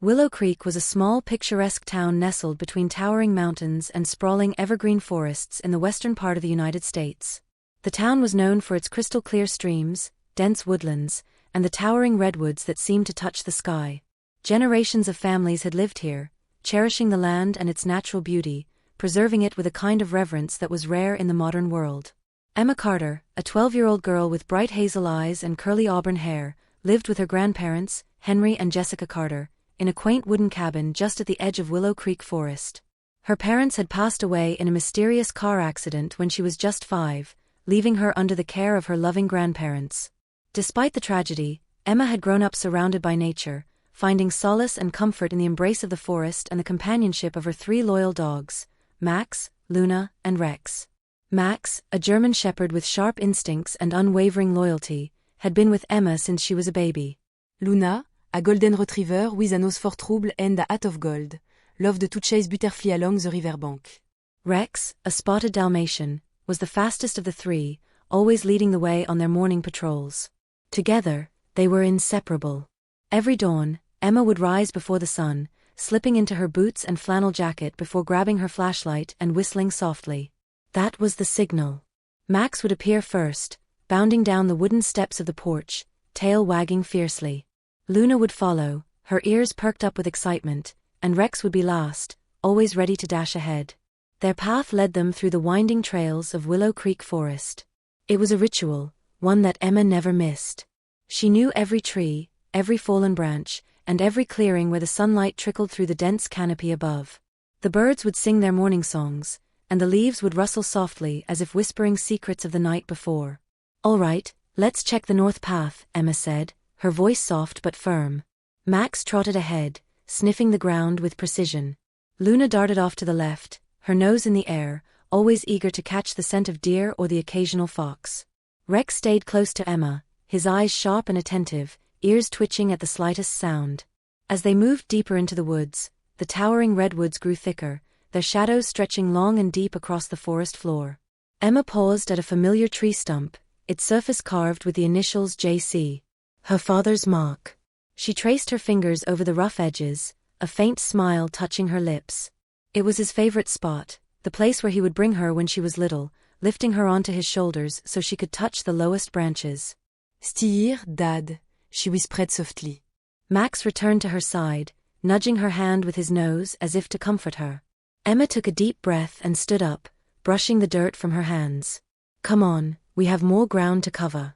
Willow Creek was a small picturesque town nestled between towering mountains and sprawling evergreen forests in the western part of the United States. The town was known for its crystal-clear streams, dense woodlands, and the towering redwoods that seemed to touch the sky. Generations of families had lived here, cherishing the land and its natural beauty, preserving it with a kind of reverence that was rare in the modern world. Emma Carter, a 12-year-old girl with bright hazel eyes and curly auburn hair, lived with her grandparents, Henry and Jessica Carter, in a quaint wooden cabin just at the edge of Willow Creek Forest. Her parents had passed away in a mysterious car accident when she was just 5, leaving her under the care of her loving grandparents. Despite the tragedy, Emma had grown up surrounded by nature, finding solace and comfort in the embrace of the forest and the companionship of her 3 loyal dogs, Max, Luna, and Rex. Max, a German shepherd with sharp instincts and unwavering loyalty, had been with Emma since she was a baby. Luna, a golden retriever with a nose for trouble and a hat of gold, loved to chase butterfly along the riverbank. Rex, a spotted Dalmatian, was the fastest of the 3, always leading the way on their morning patrols. Together, they were inseparable. Every dawn, Emma would rise before the sun, slipping into her boots and flannel jacket before grabbing her flashlight and whistling softly. That was the signal. Max would appear first, bounding down the wooden steps of the porch, tail wagging fiercely. Luna would follow, her ears perked up with excitement, and Rex would be last, always ready to dash ahead. Their path led them through the winding trails of Willow Creek Forest. It was a ritual, one that Emma never missed. She knew every tree, every fallen branch, and every clearing where the sunlight trickled through the dense canopy above. The birds would sing their morning songs, and the leaves would rustle softly as if whispering secrets of the night before. "All right, let's check the north path," Emma said, her voice soft but firm. Max trotted ahead, sniffing the ground with precision. Luna darted off to the left, her nose in the air, always eager to catch the scent of deer or the occasional fox. Rex stayed close to Emma, his eyes sharp and attentive, ears twitching at the slightest sound. As they moved deeper into the woods, the towering redwoods grew thicker, their shadows stretching long and deep across the forest floor. Emma paused at a familiar tree stump, its surface carved with the initials J.C., her father's mark. She traced her fingers over the rough edges, a faint smile touching her lips. It was his favorite spot, the place where he would bring her when she was little, lifting her onto his shoulders so she could touch the lowest branches. "Steer, Dad," she whispered softly. Max returned to her side, nudging her hand with his nose as if to comfort her. Emma took a deep breath and stood up, brushing the dirt from her hands. "Come on, we have more ground to cover."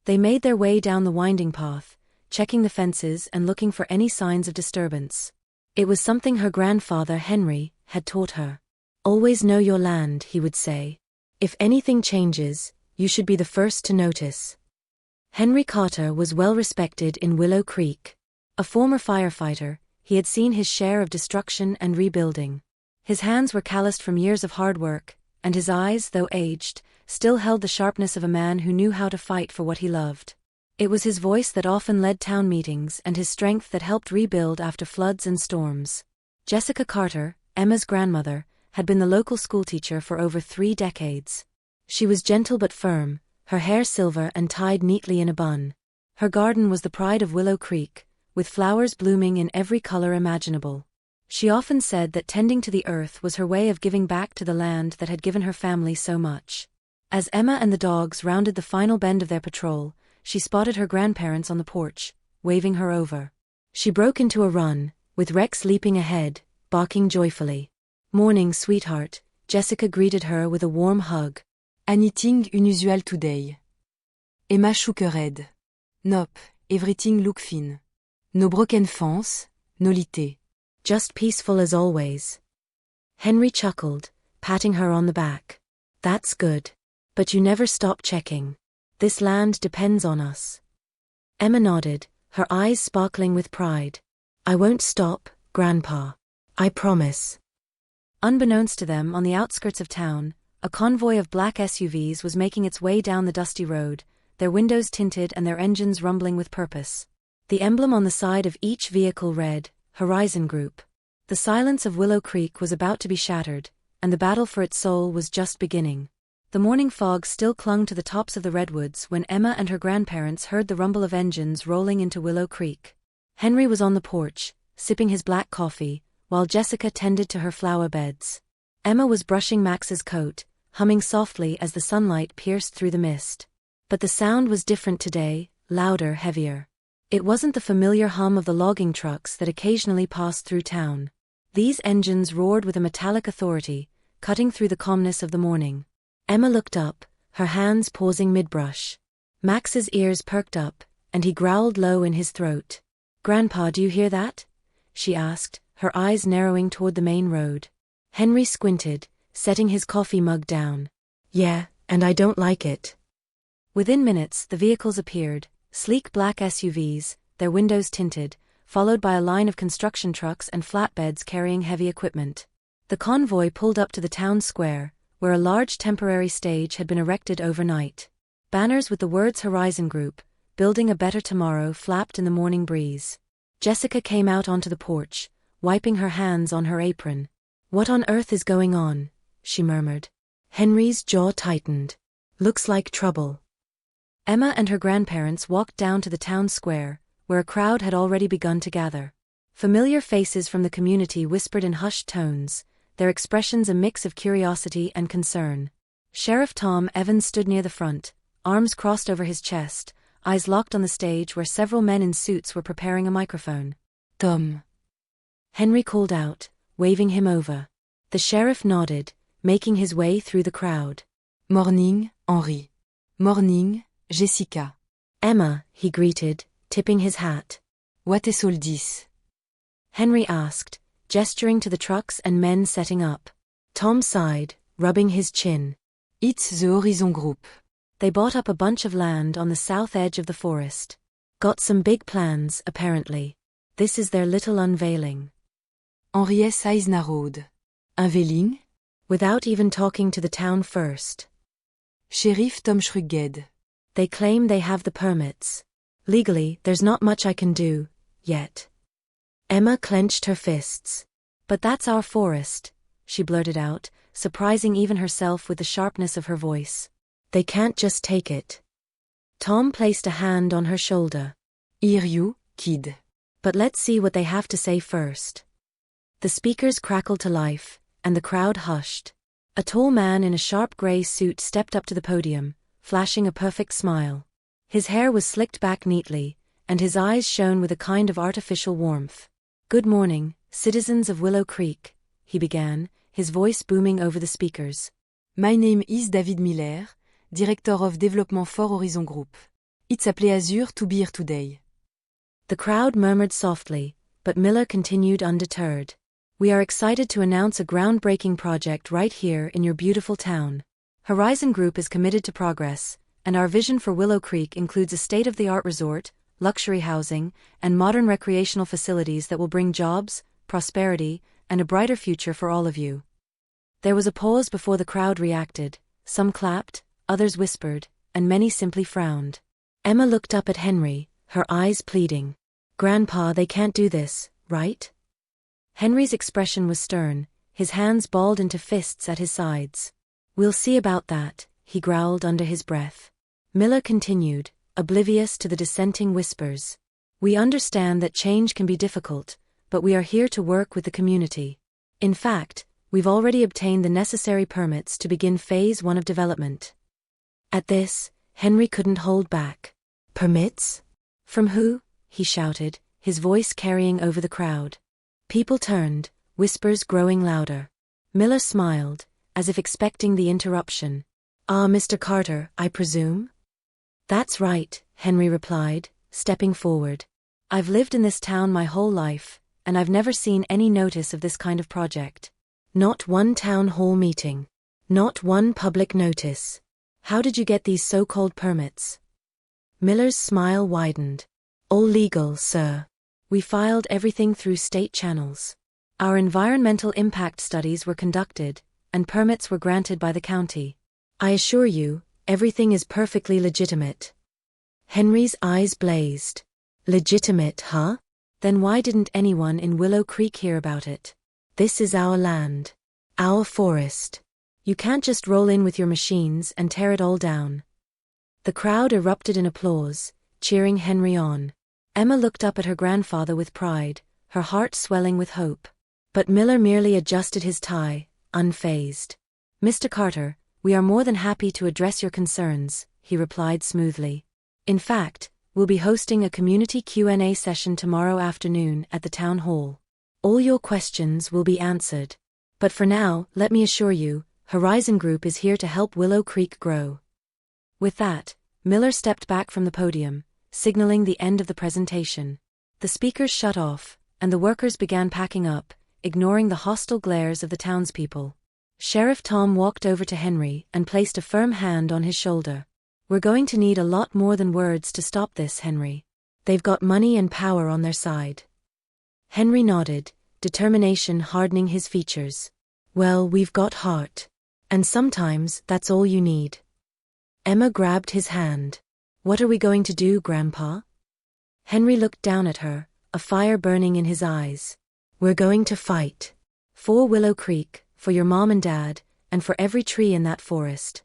They made their way down the winding path, checking the fences and looking for any signs of disturbance. It was something her grandfather, Henry, had taught her. "Always know your land," he would say. "If anything changes, you should be the first to notice." Henry Carter was well respected in Willow Creek. A former firefighter, he had seen his share of destruction and rebuilding. His hands were calloused from years of hard work, and his eyes, though aged, still held the sharpness of a man who knew how to fight for what he loved. It was his voice that often led town meetings and his strength that helped rebuild after floods and storms. Jessica Carter, Emma's grandmother, had been the local schoolteacher for over 3 decades. She was gentle but firm, her hair silver and tied neatly in a bun. Her garden was the pride of Willow Creek, with flowers blooming in every color imaginable. She often said that tending to the earth was her way of giving back to the land that had given her family so much. As Emma and the dogs rounded the final bend of their patrol, she spotted her grandparents on the porch, waving her over. She broke into a run, with Rex leaping ahead, barking joyfully. "Morning, sweetheart," Jessica greeted her with a warm hug. "Anything unusual today?" Emma shook her head. "Nope, everything look fine. No broken fence, no litter. Just peaceful as always." Henry chuckled, patting her on the back. "That's good. But you never stop checking. This land depends on us." Emma nodded, her eyes sparkling with pride. "I won't stop, Grandpa. I promise." Unbeknownst to them, on the outskirts of town, a convoy of black SUVs was making its way down the dusty road, their windows tinted and their engines rumbling with purpose. The emblem on the side of each vehicle read, Horizon Group. The silence of Willow Creek was about to be shattered, and the battle for its soul was just beginning. The morning fog still clung to the tops of the redwoods when Emma and her grandparents heard the rumble of engines rolling into Willow Creek. Henry was on the porch, sipping his black coffee, while Jessica tended to her flower beds. Emma was brushing Max's coat, humming softly as the sunlight pierced through the mist. But the sound was different today, louder, heavier. It wasn't the familiar hum of the logging trucks that occasionally passed through town. These engines roared with a metallic authority, cutting through the calmness of the morning. Emma looked up, her hands pausing mid-brush. Max's ears perked up, and he growled low in his throat. "Grandpa, do you hear that?" she asked, her eyes narrowing toward the main road. Henry squinted, setting his coffee mug down. "Yeah, and I don't like it." Within minutes, the vehicles appeared, sleek black SUVs, their windows tinted, followed by a line of construction trucks and flatbeds carrying heavy equipment. The convoy pulled up to the town square, where a large temporary stage had been erected overnight. Banners with the words Horizon Group, Building a Better Tomorrow, flapped in the morning breeze. Jessica came out onto the porch, wiping her hands on her apron. "What on earth is going on?" she murmured. Henry's jaw tightened. "Looks like trouble." Emma and her grandparents walked down to the town square, where a crowd had already begun to gather. Familiar faces from the community whispered in hushed tones, their expressions a mix of curiosity and concern. Sheriff Tom Evans stood near the front, arms crossed over his chest, eyes locked on the stage where several men in suits were preparing a microphone. "Tom," Henry called out, waving him over. The sheriff nodded, making his way through the crowd. "Morning, Henri. Morning, Jessica." "Emma," he greeted, tipping his hat. "What is all this?" Henry asked, gesturing to the trucks and men setting up. Tom sighed, rubbing his chin. "It's the Horizon Group. They bought up a bunch of land on the south edge of the forest. Got some big plans, apparently. This is their little unveiling." Henri Eisnerode. Unveiling? Without even talking to the town first. Sheriff Tom Schruged. They claim they have the permits. Legally, there's not much I can do, yet. Emma clenched her fists. "But that's our forest," she blurted out, surprising even herself with the sharpness of her voice. "They can't just take it." Tom placed a hand on her shoulder. "Hear you, kid. But let's see what they have to say first." The speakers crackled to life, and the crowd hushed. A tall man in a sharp gray suit stepped up to the podium, flashing a perfect smile. His hair was slicked back neatly, and his eyes shone with a kind of artificial warmth. "Good morning, citizens of Willow Creek," he began, his voice booming over the speakers. "My name is David Miller, Director of Development for Horizon Group. It's a pleasure to be here today." The crowd murmured softly, but Miller continued undeterred. "We are excited to announce a groundbreaking project right here in your beautiful town. Horizon Group is committed to progress, and our vision for Willow Creek includes a state-of-the-art resort, luxury housing, and modern recreational facilities that will bring jobs, prosperity, and a brighter future for all of you." There was a pause before the crowd reacted. Some clapped, others whispered, and many simply frowned. Emma looked up at Henry, her eyes pleading. "Grandpa, they can't do this, right?" Henry's expression was stern, his hands balled into fists at his sides. "We'll see about that," he growled under his breath. Miller continued, oblivious to the dissenting whispers. "We understand that change can be difficult, but we are here to work with the community. In fact, we've already obtained the necessary permits to begin Phase 1 of development." At this, Henry couldn't hold back. "Permits? From who?" he shouted, his voice carrying over the crowd. People turned, whispers growing louder. Miller smiled, as if expecting the interruption. "Ah, Mr. Carter, I presume?" "That's right," Henry replied, stepping forward. "I've lived in this town my whole life, and I've never seen any notice of this kind of project. Not one town hall meeting. Not one public notice. How did you get these so-called permits?" Miller's smile widened. "All legal, sir. We filed everything through state channels. Our environmental impact studies were conducted, and permits were granted by the county. I assure you, everything is perfectly legitimate." Henry's eyes blazed. "Legitimate, huh? Then why didn't anyone in Willow Creek hear about it? This is our land. Our forest. You can't just roll in with your machines and tear it all down." The crowd erupted in applause, cheering Henry on. Emma looked up at her grandfather with pride, her heart swelling with hope. But Miller merely adjusted his tie, unfazed. "Mr. Carter, we are more than happy to address your concerns," he replied smoothly. "In fact, we'll be hosting a community Q&A session tomorrow afternoon at the town hall. All your questions will be answered. But for now, let me assure you, Horizon Group is here to help Willow Creek grow." With that, Miller stepped back from the podium, signaling the end of the presentation. The speakers shut off, and the workers began packing up, ignoring the hostile glares of the townspeople. Sheriff Tom walked over to Henry and placed a firm hand on his shoulder. "We're going to need a lot more than words to stop this, Henry. They've got money and power on their side." Henry nodded, determination hardening his features. "Well, we've got heart. And sometimes that's all you need." Emma grabbed his hand. "What are we going to do, Grandpa?" Henry looked down at her, a fire burning in his eyes. "We're going to fight. For Willow Creek, for your mom and dad, and for every tree in that forest."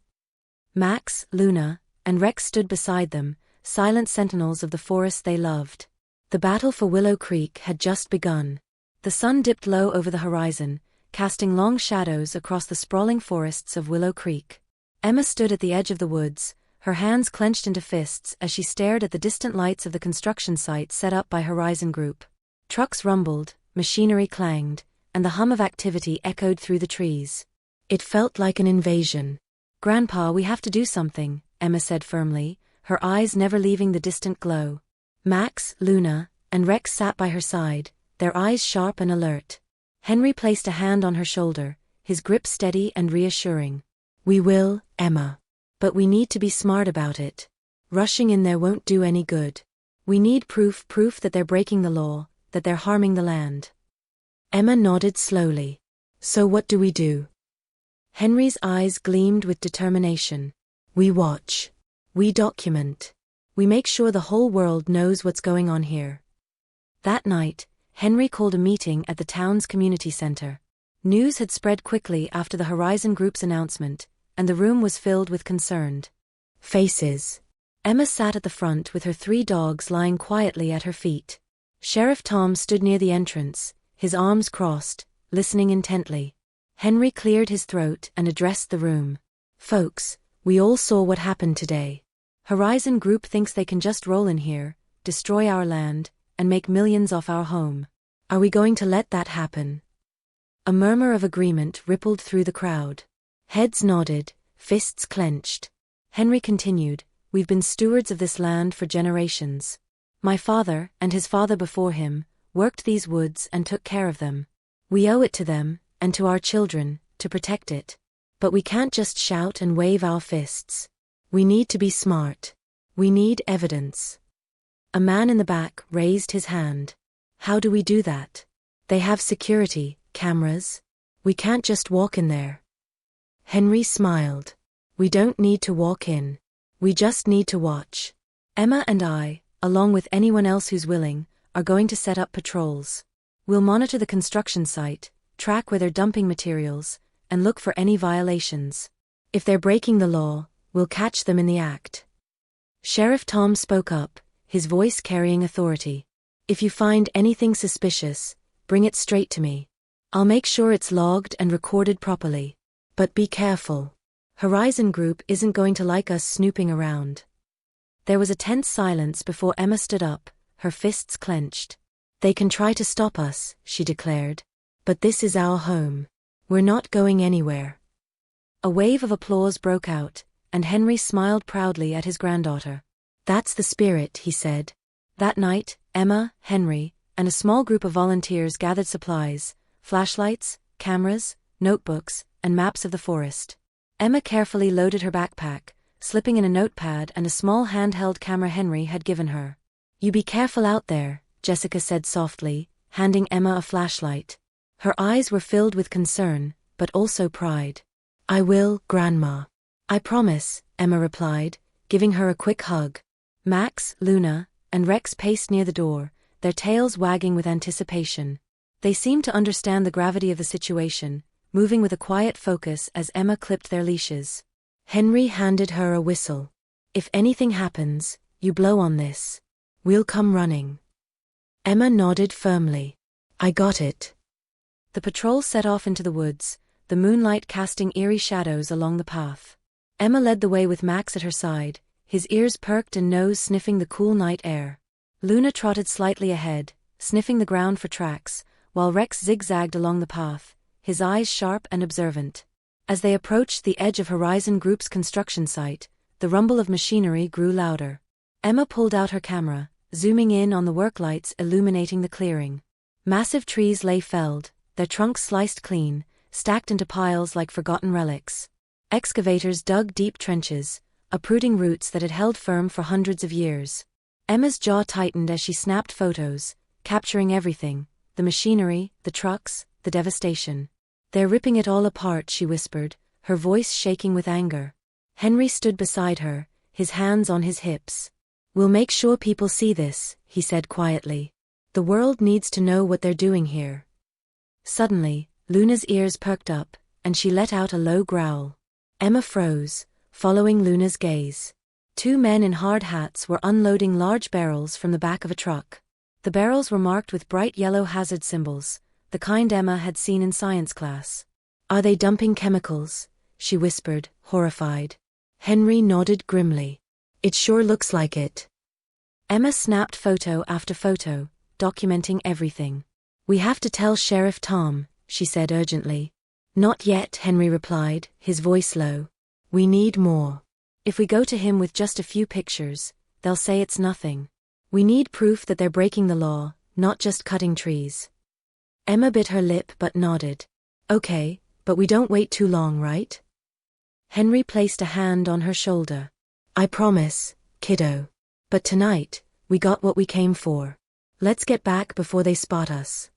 Max, Luna, and Rex stood beside them, silent sentinels of the forest they loved. The battle for Willow Creek had just begun. The sun dipped low over the horizon, casting long shadows across the sprawling forests of Willow Creek. Emma stood at the edge of the woods, her hands clenched into fists as she stared at the distant lights of the construction site set up by Horizon Group. Trucks rumbled, machinery clanged, and the hum of activity echoed through the trees. It felt like an invasion. "Grandpa, we have to do something," Emma said firmly, her eyes never leaving the distant glow. Max, Luna, and Rex sat by her side, their eyes sharp and alert. Henry placed a hand on her shoulder, his grip steady and reassuring. "We will, Emma. But we need to be smart about it. Rushing in there won't do any good. We need proof that they're breaking the law, that they're harming the land." Emma nodded slowly. "So what do we do?" Henry's eyes gleamed with determination. "We watch. We document. We make sure the whole world knows what's going on here." That night, Henry called a meeting at the town's community center. News had spread quickly after the Horizon Group's announcement, and the room was filled with concerned faces. Emma sat at the front with her 3 dogs lying quietly at her feet. Sheriff Tom stood near the entrance, his arms crossed, listening intently. Henry cleared his throat and addressed the room. "Folks, we all saw what happened today. Horizon Group thinks they can just roll in here, destroy our land, and make millions off our home. Are we going to let that happen?" A murmur of agreement rippled through the crowd. Heads nodded, fists clenched. Henry continued, "We've been stewards of this land for generations. My father, and his father before him, worked these woods and took care of them. We owe it to them, and to our children, to protect it. But we can't just shout and wave our fists. We need to be smart. We need evidence." A man in the back raised his hand. "How do we do that? They have security, cameras. We can't just walk in there." Henry smiled. "We don't need to walk in. We just need to watch. Emma and I, along with anyone else who's willing, are going to set up patrols. We'll monitor the construction site, track where they're dumping materials, and look for any violations. If they're breaking the law, we'll catch them in the act." Sheriff Tom spoke up, his voice carrying authority. "If you find anything suspicious, bring it straight to me. I'll make sure it's logged and recorded properly. But be careful. Horizon Group isn't going to like us snooping around." There was a tense silence before Emma stood up, her fists clenched. "They can try to stop us," she declared. "But this is our home. We're not going anywhere." A wave of applause broke out, and Henry smiled proudly at his granddaughter. "That's the spirit," he said. That night, Emma, Henry, and a small group of volunteers gathered supplies, flashlights, cameras, notebooks, and maps of the forest. Emma carefully loaded her backpack, slipping in a notepad and a small handheld camera Henry had given her. "You be careful out there," Jessica said softly, handing Emma a flashlight. Her eyes were filled with concern, but also pride. "I will, Grandma. I promise," Emma replied, giving her a quick hug. Max, Luna, and Rex paced near the door, their tails wagging with anticipation. They seemed to understand the gravity of the situation, moving with a quiet focus as Emma clipped their leashes. Henry handed her a whistle. "If anything happens, you blow on this. We'll come running." Emma nodded firmly. I got it. The patrol set off into the woods, the moonlight casting eerie shadows along the path. Emma led the way with Max at her side, his ears perked and nose sniffing the cool night air. Luna trotted slightly ahead, sniffing the ground for tracks, while Rex zigzagged along the path, his eyes sharp and observant. As they approached the edge of Horizon Group's construction site, the rumble of machinery grew louder. Emma pulled out her camera, zooming in on the work lights illuminating the clearing. Massive trees lay felled, their trunks sliced clean, stacked into piles like forgotten relics. Excavators dug deep trenches, uprooting roots that had held firm for hundreds of years. Emma's jaw tightened as she snapped photos, capturing everything: the machinery, the trucks, the devastation. "They're ripping it all apart," she whispered, her voice shaking with anger. Henry stood beside her, his hands on his hips. "We'll make sure people see this," he said quietly. "The world needs to know what they're doing here." Suddenly, Luna's ears perked up, and she let out a low growl. Emma froze, following Luna's gaze. Two men in hard hats were unloading large barrels from the back of a truck. The barrels were marked with bright yellow hazard symbols, the kind Emma had seen in science class. "Are they dumping chemicals?" she whispered, horrified. Henry nodded grimly. "It sure looks like it." Emma snapped photo after photo, documenting everything. "We have to tell Sheriff Tom," she said urgently. "Not yet," Henry replied, his voice low. "We need more. If we go to him with just a few pictures, they'll say it's nothing. We need proof that they're breaking the law, not just cutting trees." Emma bit her lip but nodded. "Okay, but we don't wait too long, right?" Henry placed a hand on her shoulder. "I promise, kiddo. But tonight, we got what we came for. Let's get back before they spot us."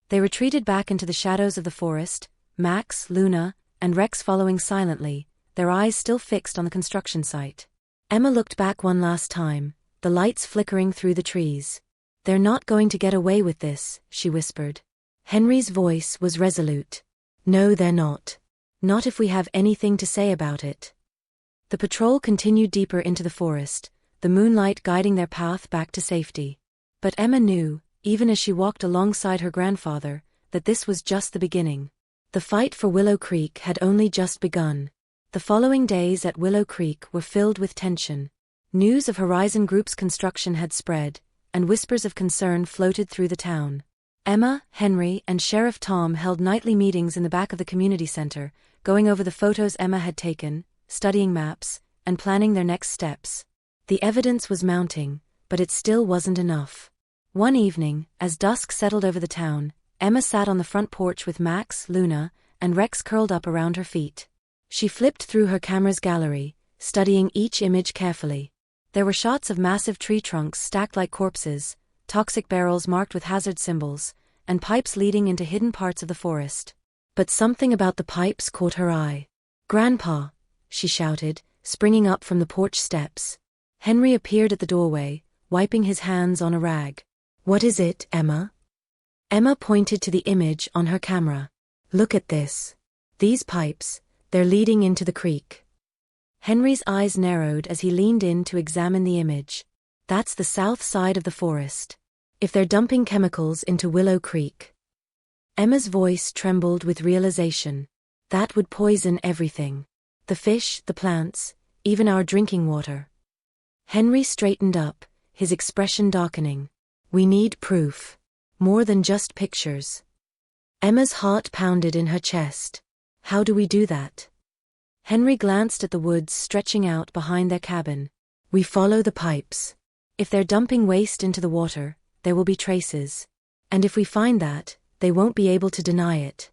They retreated back into the shadows of the forest, Max, Luna, and Rex following silently, their eyes still fixed on the construction site. Emma looked back one last time, the lights flickering through the trees. "They're not going to get away with this," she whispered. Henry's voice was resolute. "No, they're not. Not if we have anything to say about it." The patrol continued deeper into the forest, the moonlight guiding their path back to safety. But Emma knew, even as she walked alongside her grandfather, that this was just the beginning. The fight for Willow Creek had only just begun. The following days at Willow Creek were filled with tension. News of Horizon Group's construction had spread, and whispers of concern floated through the town. Emma, Henry, and Sheriff Tom held nightly meetings in the back of the community center, going over the photos Emma had taken, studying maps, and planning their next steps. The evidence was mounting, but it still wasn't enough. One evening, as dusk settled over the town, Emma sat on the front porch with Max, Luna, and Rex curled up around her feet. She flipped through her camera's gallery, studying each image carefully. There were shots of massive tree trunks stacked like corpses, toxic barrels marked with hazard symbols, and pipes leading into hidden parts of the forest. But something about the pipes caught her eye. "Grandpa!" she shouted, springing up from the porch steps. Henry appeared at the doorway, wiping his hands on a rag. "What is it, Emma?" Emma pointed to the image on her camera. "Look at this. These pipes, they're leading into the creek." Henry's eyes narrowed as he leaned in to examine the image. "That's the south side of the forest. If they're dumping chemicals into Willow Creek." Emma's voice trembled with realization. "That would poison everything. The fish, the plants, even our drinking water." Henry straightened up, his expression darkening. "We need proof. More than just pictures." Emma's heart pounded in her chest. "How do we do that?" Henry glanced at the woods stretching out behind their cabin. "We follow the pipes. If they're dumping waste into the water, there will be traces. And if we find that, they won't be able to deny it."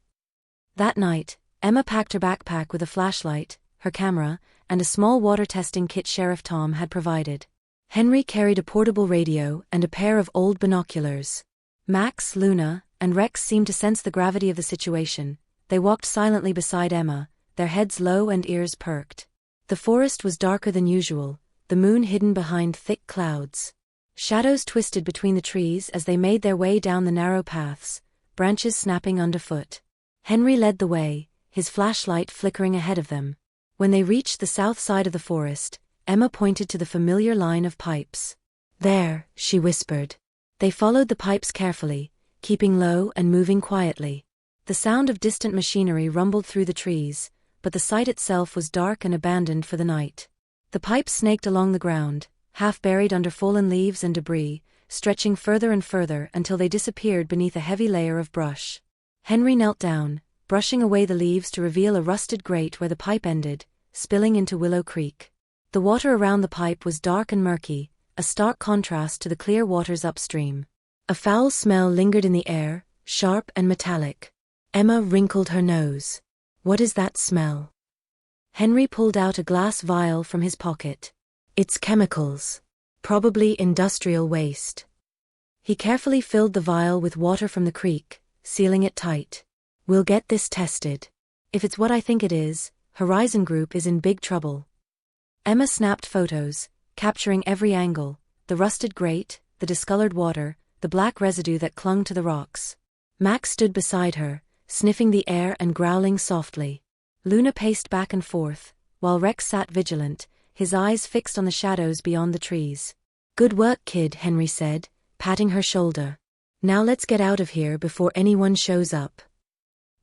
That night, Emma packed her backpack with a flashlight, her camera, and a small water testing kit Sheriff Tom had provided. Henry carried a portable radio and a pair of old binoculars. Max, Luna, and Rex seemed to sense the gravity of the situation. They walked silently beside Emma, their heads low and ears perked. The forest was darker than usual, the moon hidden behind thick clouds. Shadows twisted between the trees as they made their way down the narrow paths, branches snapping underfoot. Henry led the way, his flashlight flickering ahead of them. When they reached the south side of the forest, Emma pointed to the familiar line of pipes. "There," she whispered. They followed the pipes carefully, keeping low and moving quietly. The sound of distant machinery rumbled through the trees, but the site itself was dark and abandoned for the night. The pipes snaked along the ground, half buried under fallen leaves and debris, stretching further and further until they disappeared beneath a heavy layer of brush. Henry knelt down, brushing away the leaves to reveal a rusted grate where the pipe ended, spilling into Willow Creek. The water around the pipe was dark and murky, a stark contrast to the clear waters upstream. A foul smell lingered in the air, sharp and metallic. Emma wrinkled her nose. What is that smell? Henry pulled out a glass vial from his pocket. It's chemicals. Probably industrial waste. He carefully filled the vial with water from the creek, sealing it tight. We'll get this tested. If it's what I think it is, Horizon Group is in big trouble. Emma snapped photos, capturing every angle, the rusted grate, the discolored water, the black residue that clung to the rocks. Max stood beside her, sniffing the air and growling softly. Luna paced back and forth, while Rex sat vigilant, his eyes fixed on the shadows beyond the trees. Good work, kid, Henry said, patting her shoulder. Now let's get out of here before anyone shows up.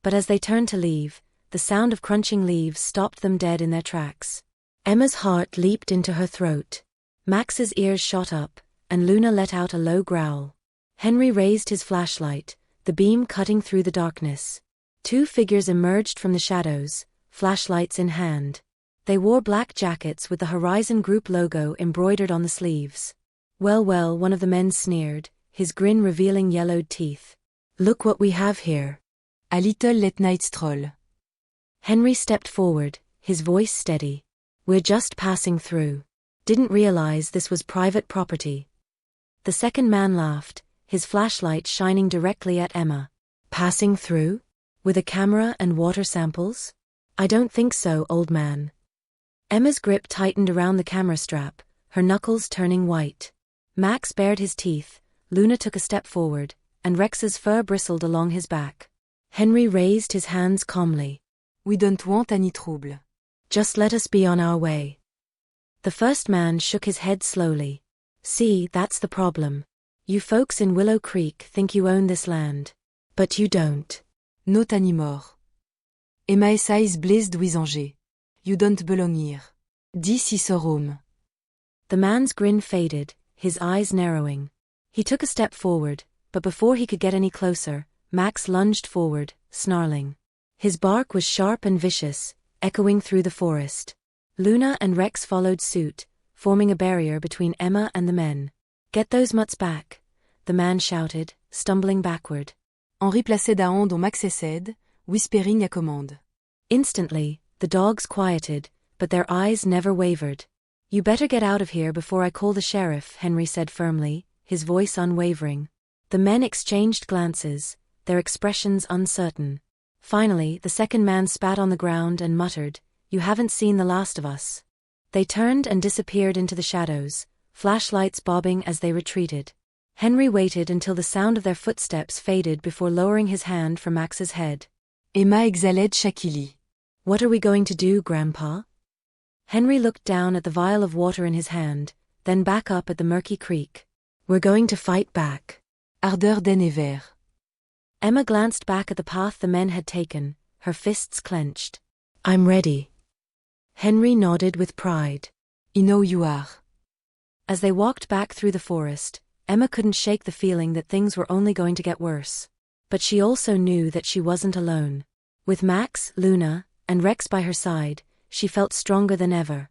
But as they turned to leave, the sound of crunching leaves stopped them dead in their tracks. Emma's heart leaped into her throat. Max's ears shot up, and Luna let out a low growl. Henry raised his flashlight, the beam cutting through the darkness. Two figures emerged from the shadows, flashlights in hand. They wore black jackets with the Horizon Group logo embroidered on the sleeves. Well, one of the men sneered, his grin revealing yellowed teeth. Look what we have here. A little late night stroll. Henry stepped forward, his voice steady. We're just passing through. Didn't realize this was private property. The second man laughed, his flashlight shining directly at Emma. Passing through? With a camera and water samples? I don't think so, old man. Emma's grip tightened around the camera strap, her knuckles turning white. Max bared his teeth, Luna took a step forward, and Rex's fur bristled along his back. Henry raised his hands calmly. We don't want any trouble. Just let us be on our way. The first man shook his head slowly. See, that's the problem. You folks in Willow Creek think you own this land. But you don't. Not anymore. Emma is blessed with Angers. You don't belong here. This is our home. The man's grin faded, his eyes narrowing. He took a step forward, but before he could get any closer, Max lunged forward, snarling. His bark was sharp and vicious, echoing through the forest. Luna and Rex followed suit, forming a barrier between Emma and the men. Get those mutts back, the man shouted, stumbling backward. Henri placait Daon dont Max essaid, whispering a commande. Instantly, the dogs quieted, but their eyes never wavered. You better get out of here before I call the sheriff, Henry said firmly, his voice unwavering. The men exchanged glances, their expressions uncertain. Finally, the second man spat on the ground and muttered, You haven't seen the last of us. They turned and disappeared into the shadows, flashlights bobbing as they retreated. Henry waited until the sound of their footsteps faded before lowering his hand from Max's head. Emma exhalait shakily. What are we going to do, Grandpa? Henry looked down at the vial of water in his hand, then back up at the murky creek. We're going to fight back. Ardeur d'un hiver. Emma glanced back at the path the men had taken, her fists clenched. I'm ready. Henry nodded with pride. I know you are. As they walked back through the forest, Emma couldn't shake the feeling that things were only going to get worse. But she also knew that she wasn't alone. With Max, Luna, and Rex by her side, she felt stronger than ever.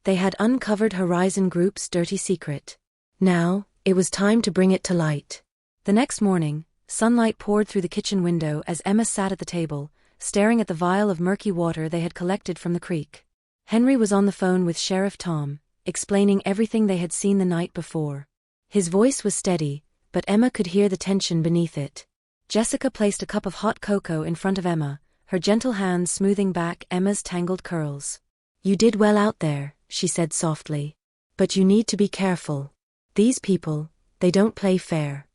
They had uncovered Horizon Group's dirty secret. Now, it was time to bring it to light. The next morning, sunlight poured through the kitchen window as Emma sat at the table, staring at the vial of murky water they had collected from the creek. Henry was on the phone with Sheriff Tom, explaining everything they had seen the night before. His voice was steady, but Emma could hear the tension beneath it. Jessica placed a cup of hot cocoa in front of Emma, her gentle hands smoothing back Emma's tangled curls. You did well out there, she said softly. But you need to be careful. These people, they don't play fair.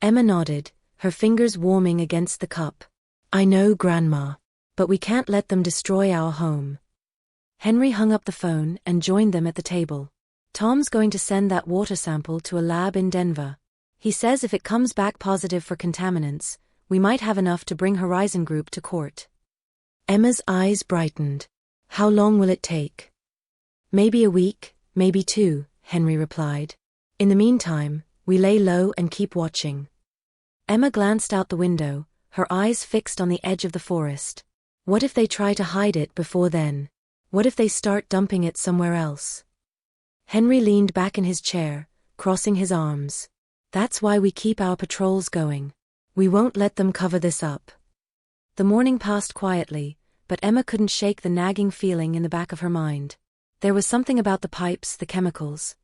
Emma nodded, her fingers warming against the cup. I know, Grandma. But we can't let them destroy our home. Henry hung up the phone and joined them at the table. Tom's going to send that water sample to a lab in Denver. He says if it comes back positive for contaminants, we might have enough to bring Horizon Group to court. Emma's eyes brightened. How long will it take? Maybe a week, maybe 2, Henry replied. In the meantime, we lay low and keep watching. Emma glanced out the window, her eyes fixed on the edge of the forest. What if they try to hide it before then? What if they start dumping it somewhere else? Henry leaned back in his chair, crossing his arms. That's why we keep our patrols going. We won't let them cover this up. The morning passed quietly, but Emma couldn't shake the nagging feeling in the back of her mind. There was something about the pipes, the chemicals.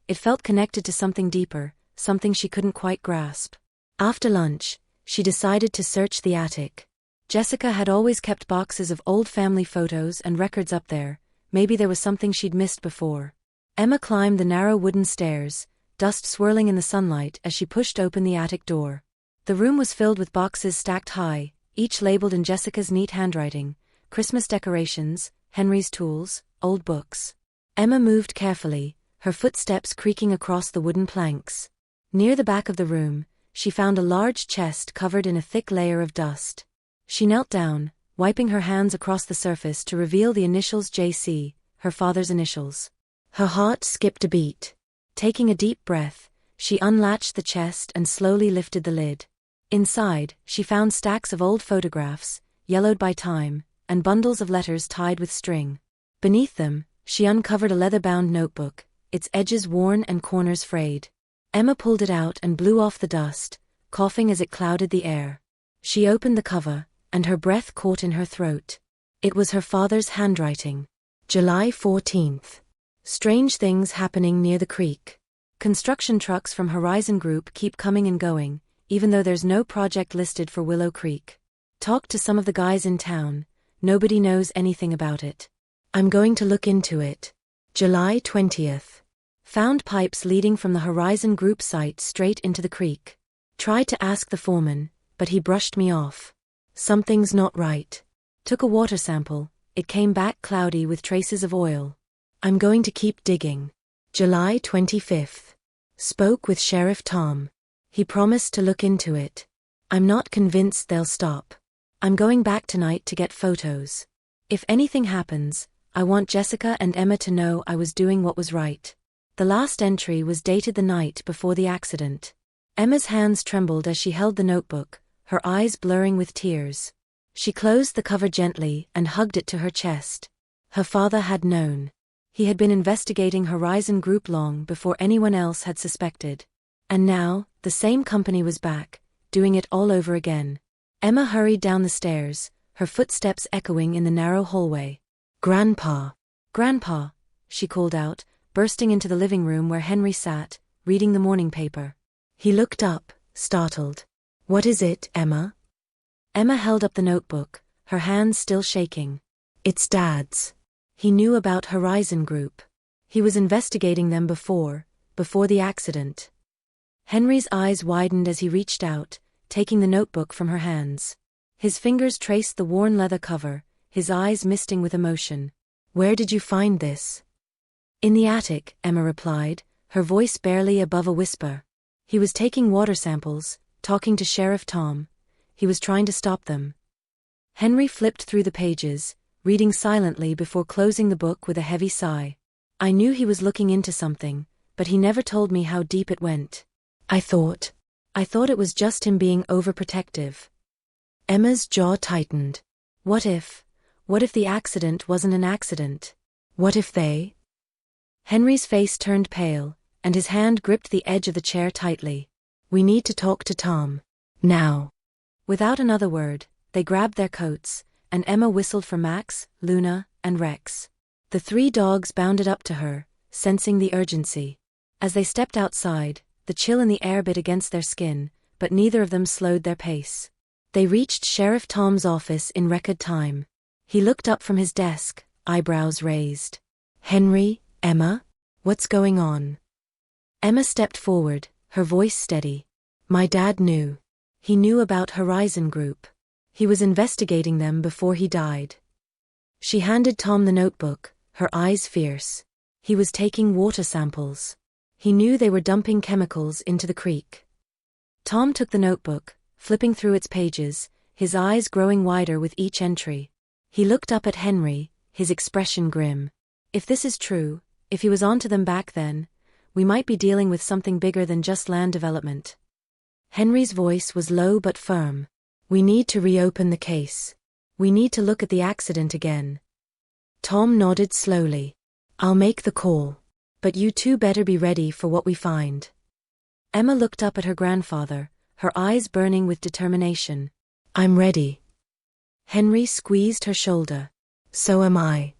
It felt connected to something deeper, something she couldn't quite grasp. After lunch, she decided to search the attic. Jessica had always kept boxes of old family photos and records up there. Maybe there was something she'd missed before. Emma climbed the narrow wooden stairs, dust swirling in the sunlight as she pushed open the attic door. The room was filled with boxes stacked high, each labeled in Jessica's neat handwriting: Christmas decorations, Henry's tools, old books. Emma moved carefully, her footsteps creaking across the wooden planks. Near the back of the room, she found a large chest covered in a thick layer of dust. She knelt down, wiping her hands across the surface to reveal the initials JC, her father's initials. Her heart skipped a beat. Taking a deep breath, she unlatched the chest and slowly lifted the lid. Inside, she found stacks of old photographs, yellowed by time, and bundles of letters tied with string. Beneath them, she uncovered a leather-bound notebook, its edges worn and corners frayed. Emma pulled it out and blew off the dust, coughing as it clouded the air. She opened the cover, and her breath caught in her throat. It was her father's handwriting. July 14th. Strange things happening near the creek. Construction trucks from Horizon Group keep coming and going, even though there's no project listed for Willow Creek. Talked to some of the guys in town. Nobody knows anything about it. I'm going to look into it. July 20th. Found pipes leading from the Horizon Group site straight into the creek. Tried to ask the foreman, but he brushed me off. Something's not right. Took a water sample, it came back cloudy with traces of oil. I'm going to keep digging. July 25th. Spoke with Sheriff Tom. He promised to look into it. I'm not convinced they'll stop. I'm going back tonight to get photos. If anything happens, I want Jessica and Emma to know I was doing what was right. The last entry was dated the night before the accident. Emma's hands trembled as she held the notebook, her eyes blurring with tears. She closed the cover gently and hugged it to her chest. Her father had known. He had been investigating Horizon Group long before anyone else had suspected. And now, the same company was back, doing it all over again. Emma hurried down the stairs, her footsteps echoing in the narrow hallway. Grandpa! Grandpa! She called out, bursting into the living room where Henry sat, reading the morning paper. He looked up, startled. What is it, Emma? Emma held up the notebook, her hands still shaking. It's Dad's. He knew about Horizon Group. He was investigating them before the accident. Henry's eyes widened as he reached out, taking the notebook from her hands. His fingers traced the worn leather cover, his eyes misting with emotion. Where did you find this? In the attic, Emma replied, her voice barely above a whisper. He was taking water samples, talking to Sheriff Tom. He was trying to stop them. Henry flipped through the pages, reading silently before closing the book with a heavy sigh. I knew he was looking into something, but he never told me how deep it went. I thought it was just him being overprotective. Emma's jaw tightened. What if the accident wasn't an accident? What if they? Henry's face turned pale, and his hand gripped the edge of the chair tightly. We need to talk to Tom. Now. Without another word, they grabbed their coats, and Emma whistled for Max, Luna, and Rex. The 3 dogs bounded up to her, sensing the urgency. As they stepped outside, the chill in the air bit against their skin, but neither of them slowed their pace. They reached Sheriff Tom's office in record time. He looked up from his desk, eyebrows raised. Henry, Emma, what's going on? Emma stepped forward, her voice steady. My dad knew. He knew about Horizon Group. He was investigating them before he died. She handed Tom the notebook, her eyes fierce. He was taking water samples. He knew they were dumping chemicals into the creek. Tom took the notebook, flipping through its pages, his eyes growing wider with each entry. He looked up at Henry, his expression grim. If this is true, if he was onto them back then, we might be dealing with something bigger than just land development. Henry's voice was low but firm. We need to reopen the case. We need to look at the accident again. Tom nodded slowly. I'll make the call. But you two better be ready for what we find. Emma looked up at her grandfather, her eyes burning with determination. I'm ready. Henry squeezed her shoulder. So am I.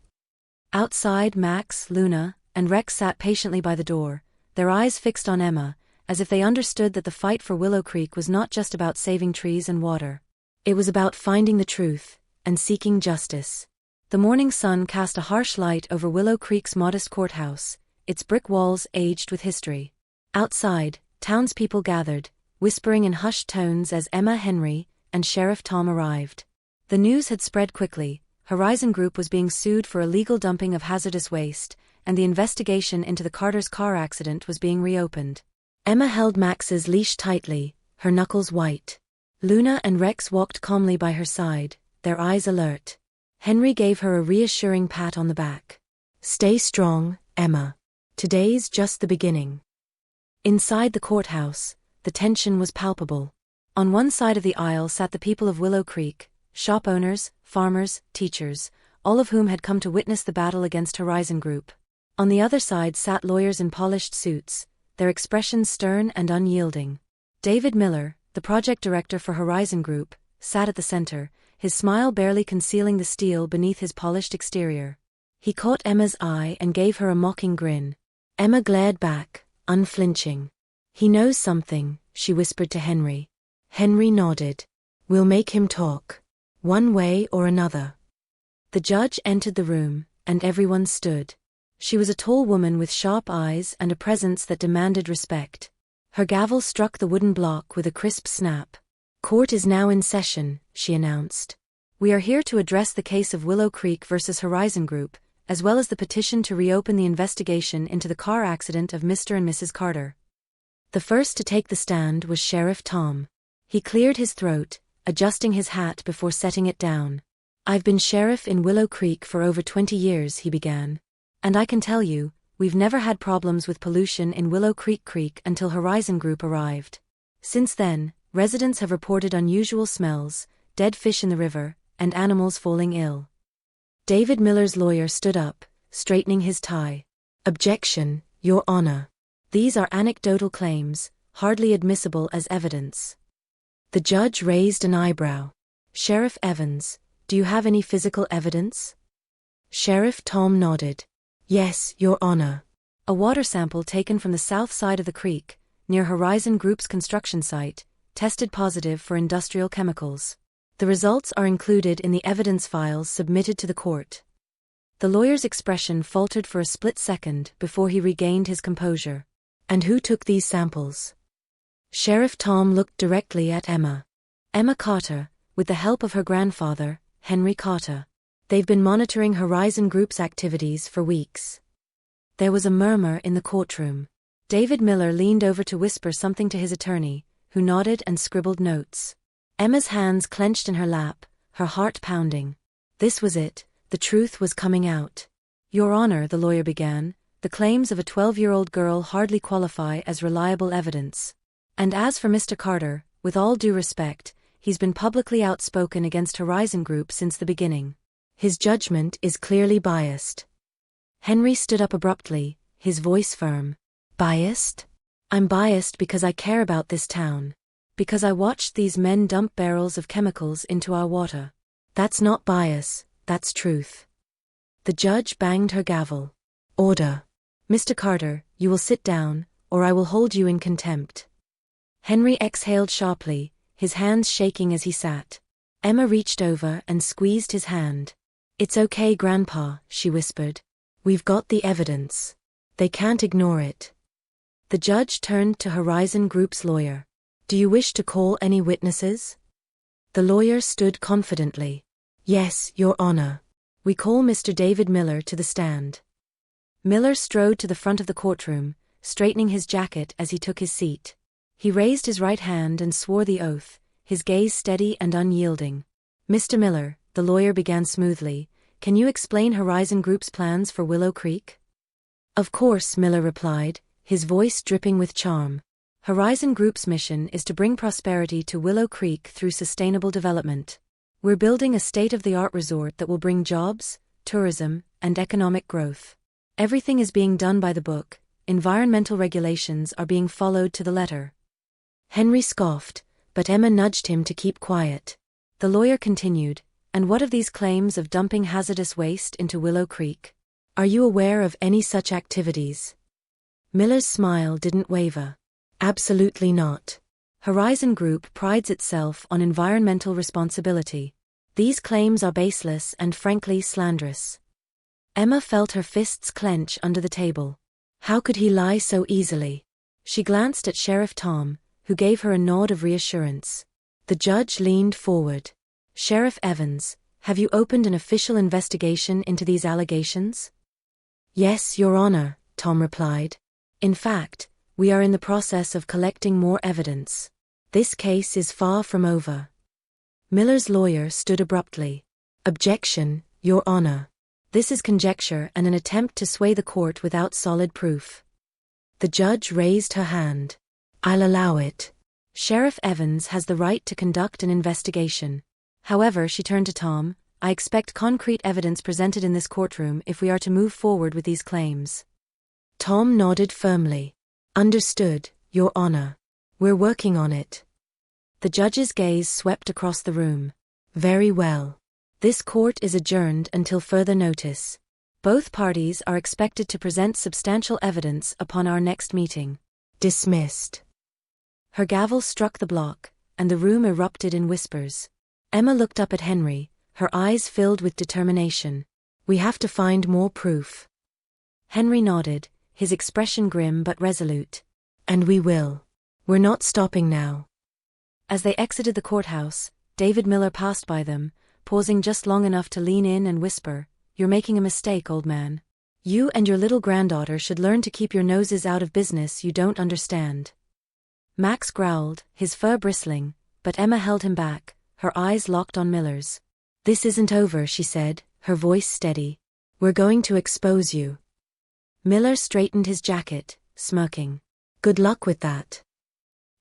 Outside, Max, Luna, and Rex sat patiently by the door, their eyes fixed on Emma, as if they understood that the fight for Willow Creek was not just about saving trees and water. It was about finding the truth, and seeking justice. The morning sun cast a harsh light over Willow Creek's modest courthouse, its brick walls aged with history. Outside, townspeople gathered, whispering in hushed tones as Emma, Henry, and Sheriff Tom arrived. The news had spread quickly. Horizon Group was being sued for illegal dumping of hazardous waste, and the investigation into the Carter's car accident was being reopened. Emma held Max's leash tightly, her knuckles white. Luna and Rex walked calmly by her side, their eyes alert. Henry gave her a reassuring pat on the back. Stay strong, Emma. Today's just the beginning. Inside the courthouse, the tension was palpable. On one side of the aisle sat the people of Willow Creek, shop owners, farmers, teachers, all of whom had come to witness the battle against Horizon Group. On the other side sat lawyers in polished suits, their expressions stern and unyielding. David Miller, the project director for Horizon Group, sat at the center, his smile barely concealing the steel beneath his polished exterior. He caught Emma's eye and gave her a mocking grin. Emma glared back, unflinching. He knows something, she whispered to Henry. Henry nodded. We'll make him talk. One way or another. The judge entered the room, and everyone stood. She was a tall woman with sharp eyes and a presence that demanded respect. Her gavel struck the wooden block with a crisp snap. Court is now in session, she announced. We are here to address the case of Willow Creek versus Horizon Group, as well as the petition to reopen the investigation into the car accident of Mr. and Mrs. Carter. The first to take the stand was Sheriff Tom. He cleared his throat, adjusting his hat before setting it down. I've been sheriff in Willow Creek for over 20 years, he began. And I can tell you, we've never had problems with pollution in Willow Creek until Horizon Group arrived. Since then, residents have reported unusual smells, dead fish in the river, and animals falling ill. David Miller's lawyer stood up, straightening his tie. Objection, Your Honor. These are anecdotal claims, hardly admissible as evidence. The judge raised an eyebrow. Sheriff Evans, do you have any physical evidence? Sheriff Tom nodded. Yes, Your Honor. A water sample taken from the south side of the creek, near Horizon Group's construction site, tested positive for industrial chemicals. The results are included in the evidence files submitted to the court. The lawyer's expression faltered for a split second before he regained his composure. And who took these samples? Sheriff Tom looked directly at Emma. Emma Carter, with the help of her grandfather, Henry Carter. They've been monitoring Horizon Group's activities for weeks. There was a murmur in the courtroom. David Miller leaned over to whisper something to his attorney, who nodded and scribbled notes. Emma's hands clenched in her lap, her heart pounding. This was it, the truth was coming out. Your Honor, the lawyer began, the claims of a 12-year-old girl hardly qualify as reliable evidence. And as for Mr. Carter, with all due respect, he's been publicly outspoken against Horizon Group since the beginning. His judgment is clearly biased. Henry stood up abruptly, his voice firm. Biased? I'm biased because I care about this town. Because I watched these men dump barrels of chemicals into our water. That's not bias, that's truth. The judge banged her gavel. Order. Mr. Carter, you will sit down, or I will hold you in contempt. Henry exhaled sharply, his hands shaking as he sat. Emma reached over and squeezed his hand. It's okay, Grandpa, she whispered. We've got the evidence. They can't ignore it. The judge turned to Horizon Group's lawyer. Do you wish to call any witnesses? The lawyer stood confidently. Yes, Your Honor. We call Mr. David Miller to the stand. Miller strode to the front of the courtroom, straightening his jacket as he took his seat. He raised his right hand and swore the oath, his gaze steady and unyielding. Mr. Miller, the lawyer began smoothly, can you explain Horizon Group's plans for Willow Creek? Of course, Miller replied, his voice dripping with charm. Horizon Group's mission is to bring prosperity to Willow Creek through sustainable development. We're building a state-of-the-art resort that will bring jobs, tourism, and economic growth. Everything is being done by the book, environmental regulations are being followed to the letter. Henry scoffed, but Emma nudged him to keep quiet. The lawyer continued, and what of these claims of dumping hazardous waste into Willow Creek? Are you aware of any such activities? Miller's smile didn't waver. Absolutely not. Horizon Group prides itself on environmental responsibility. These claims are baseless and frankly slanderous. Emma felt her fists clench under the table. How could he lie so easily? She glanced at Sheriff Tom, who gave her a nod of reassurance. The judge leaned forward. Sheriff Evans, have you opened an official investigation into these allegations? Yes, Your Honor, Tom replied. In fact, we are in the process of collecting more evidence. This case is far from over. Miller's lawyer stood abruptly. Objection, Your Honor. This is conjecture and an attempt to sway the court without solid proof. The judge raised her hand. I'll allow it. Sheriff Evans has the right to conduct an investigation. However, she turned to Tom, I expect concrete evidence presented in this courtroom if we are to move forward with these claims. Tom nodded firmly. Understood, Your Honor. We're working on it. The judge's gaze swept across the room. Very well. This court is adjourned until further notice. Both parties are expected to present substantial evidence upon our next meeting. Dismissed. Her gavel struck the block, and the room erupted in whispers. Emma looked up at Henry, her eyes filled with determination. We have to find more proof. Henry nodded, his expression grim but resolute. And we will. We're not stopping now. As they exited the courthouse, David Miller passed by them, pausing just long enough to lean in and whisper, You're making a mistake, old man. You and your little granddaughter should learn to keep your noses out of business you don't understand. Max growled, his fur bristling, but Emma held him back, her eyes locked on Miller's. This isn't over, she said, her voice steady. We're going to expose you. Miller straightened his jacket, smirking. Good luck with that.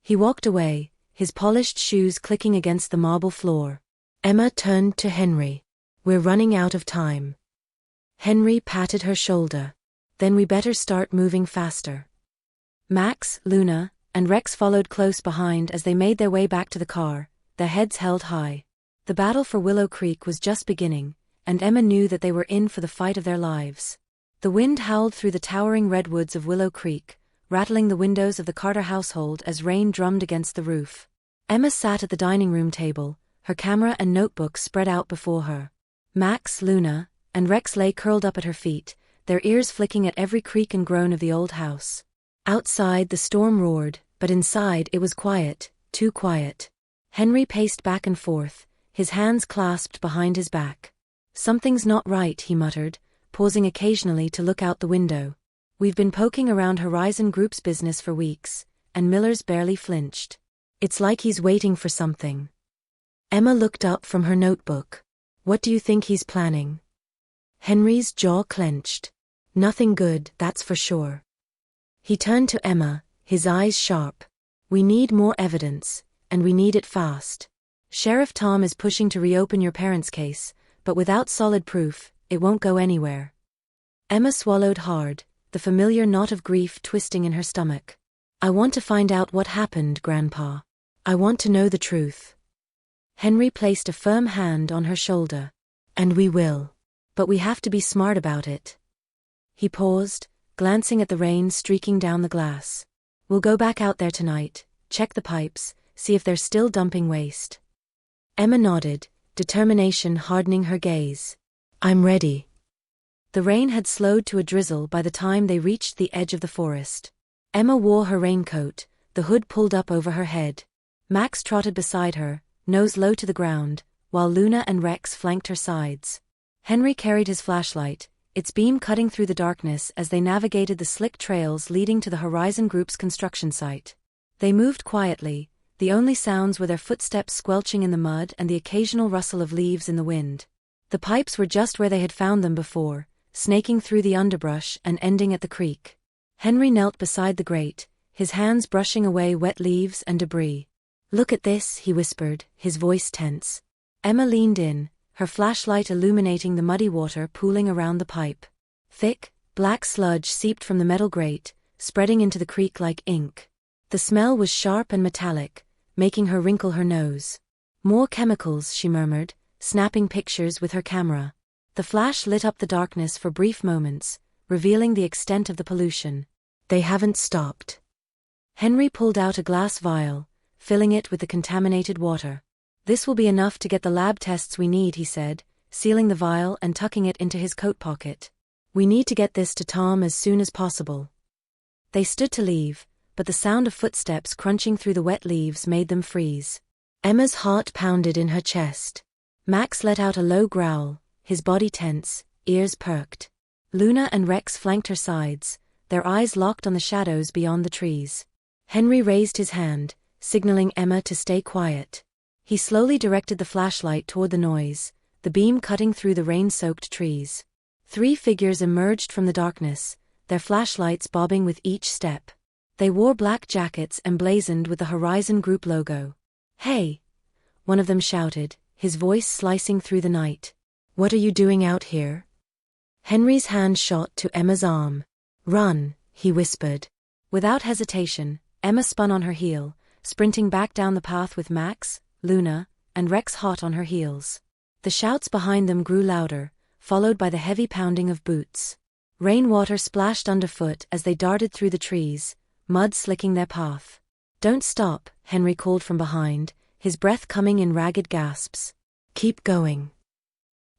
He walked away, his polished shoes clicking against the marble floor. Emma turned to Henry. We're running out of time. Henry patted her shoulder. Then we better start moving faster. Max, Luna, and Rex followed close behind as they made their way back to the car, their heads held high. The battle for Willow Creek was just beginning, and Emma knew that they were in for the fight of their lives. The wind howled through the towering redwoods of Willow Creek, rattling the windows of the Carter household as rain drummed against the roof. Emma sat at the dining room table, her camera and notebook spread out before her. Max, Luna, and Rex lay curled up at her feet, their ears flicking at every creak and groan of the old house. Outside the storm roared, but inside it was quiet, too quiet. Henry paced back and forth, his hands clasped behind his back. Something's not right, he muttered, pausing occasionally to look out the window. We've been poking around Horizon Group's business for weeks, and Miller's barely flinched. It's like he's waiting for something. Emma looked up from her notebook. What do you think he's planning? Henry's jaw clenched. Nothing good, that's for sure. He turned to Emma, his eyes sharp. We need more evidence, and we need it fast. Sheriff Tom is pushing to reopen your parents' case, but without solid proof, it won't go anywhere. Emma swallowed hard, the familiar knot of grief twisting in her stomach. I want to find out what happened, Grandpa. I want to know the truth. Henry placed a firm hand on her shoulder. And we will. But we have to be smart about it. He paused, glancing at the rain streaking down the glass. We'll go back out there tonight, check the pipes, see if they're still dumping waste. Emma nodded, determination hardening her gaze. I'm ready. The rain had slowed to a drizzle by the time they reached the edge of the forest. Emma wore her raincoat, the hood pulled up over her head. Max trotted beside her, nose low to the ground, while Luna and Rex flanked her sides. Henry carried his flashlight, its beam cutting through the darkness as they navigated the slick trails leading to the Horizon Group's construction site. They moved quietly, the only sounds were their footsteps squelching in the mud and the occasional rustle of leaves in the wind. The pipes were just where they had found them before, snaking through the underbrush and ending at the creek. Henry knelt beside the grate, his hands brushing away wet leaves and debris. "Look at this," he whispered, his voice tense. Emma leaned in, her flashlight illuminating the muddy water pooling around the pipe. Thick, black sludge seeped from the metal grate, spreading into the creek like ink. The smell was sharp and metallic, making her wrinkle her nose. "More chemicals," she murmured, snapping pictures with her camera. The flash lit up the darkness for brief moments, revealing the extent of the pollution. "They haven't stopped." Henry pulled out a glass vial, filling it with the contaminated water. "This will be enough to get the lab tests we need," he said, sealing the vial and tucking it into his coat pocket. "We need to get this to Tom as soon as possible." They stood to leave, but the sound of footsteps crunching through the wet leaves made them freeze. Emma's heart pounded in her chest. Max let out a low growl, his body tense, ears perked. Luna and Rex flanked her sides, their eyes locked on the shadows beyond the trees. Henry raised his hand, signaling Emma to stay quiet. He slowly directed the flashlight toward the noise, the beam cutting through the rain-soaked trees. 3 figures emerged from the darkness, their flashlights bobbing with each step. They wore black jackets emblazoned with the Horizon Group logo. "Hey!" one of them shouted, his voice slicing through the night. "What are you doing out here?" Henry's hand shot to Emma's arm. "Run," he whispered. Without hesitation, Emma spun on her heel, sprinting back down the path with Max, Luna, and Rex hot on her heels. The shouts behind them grew louder, followed by the heavy pounding of boots. Rainwater splashed underfoot as they darted through the trees, mud slicking their path. "Don't stop," Henry called from behind, his breath coming in ragged gasps. "Keep going."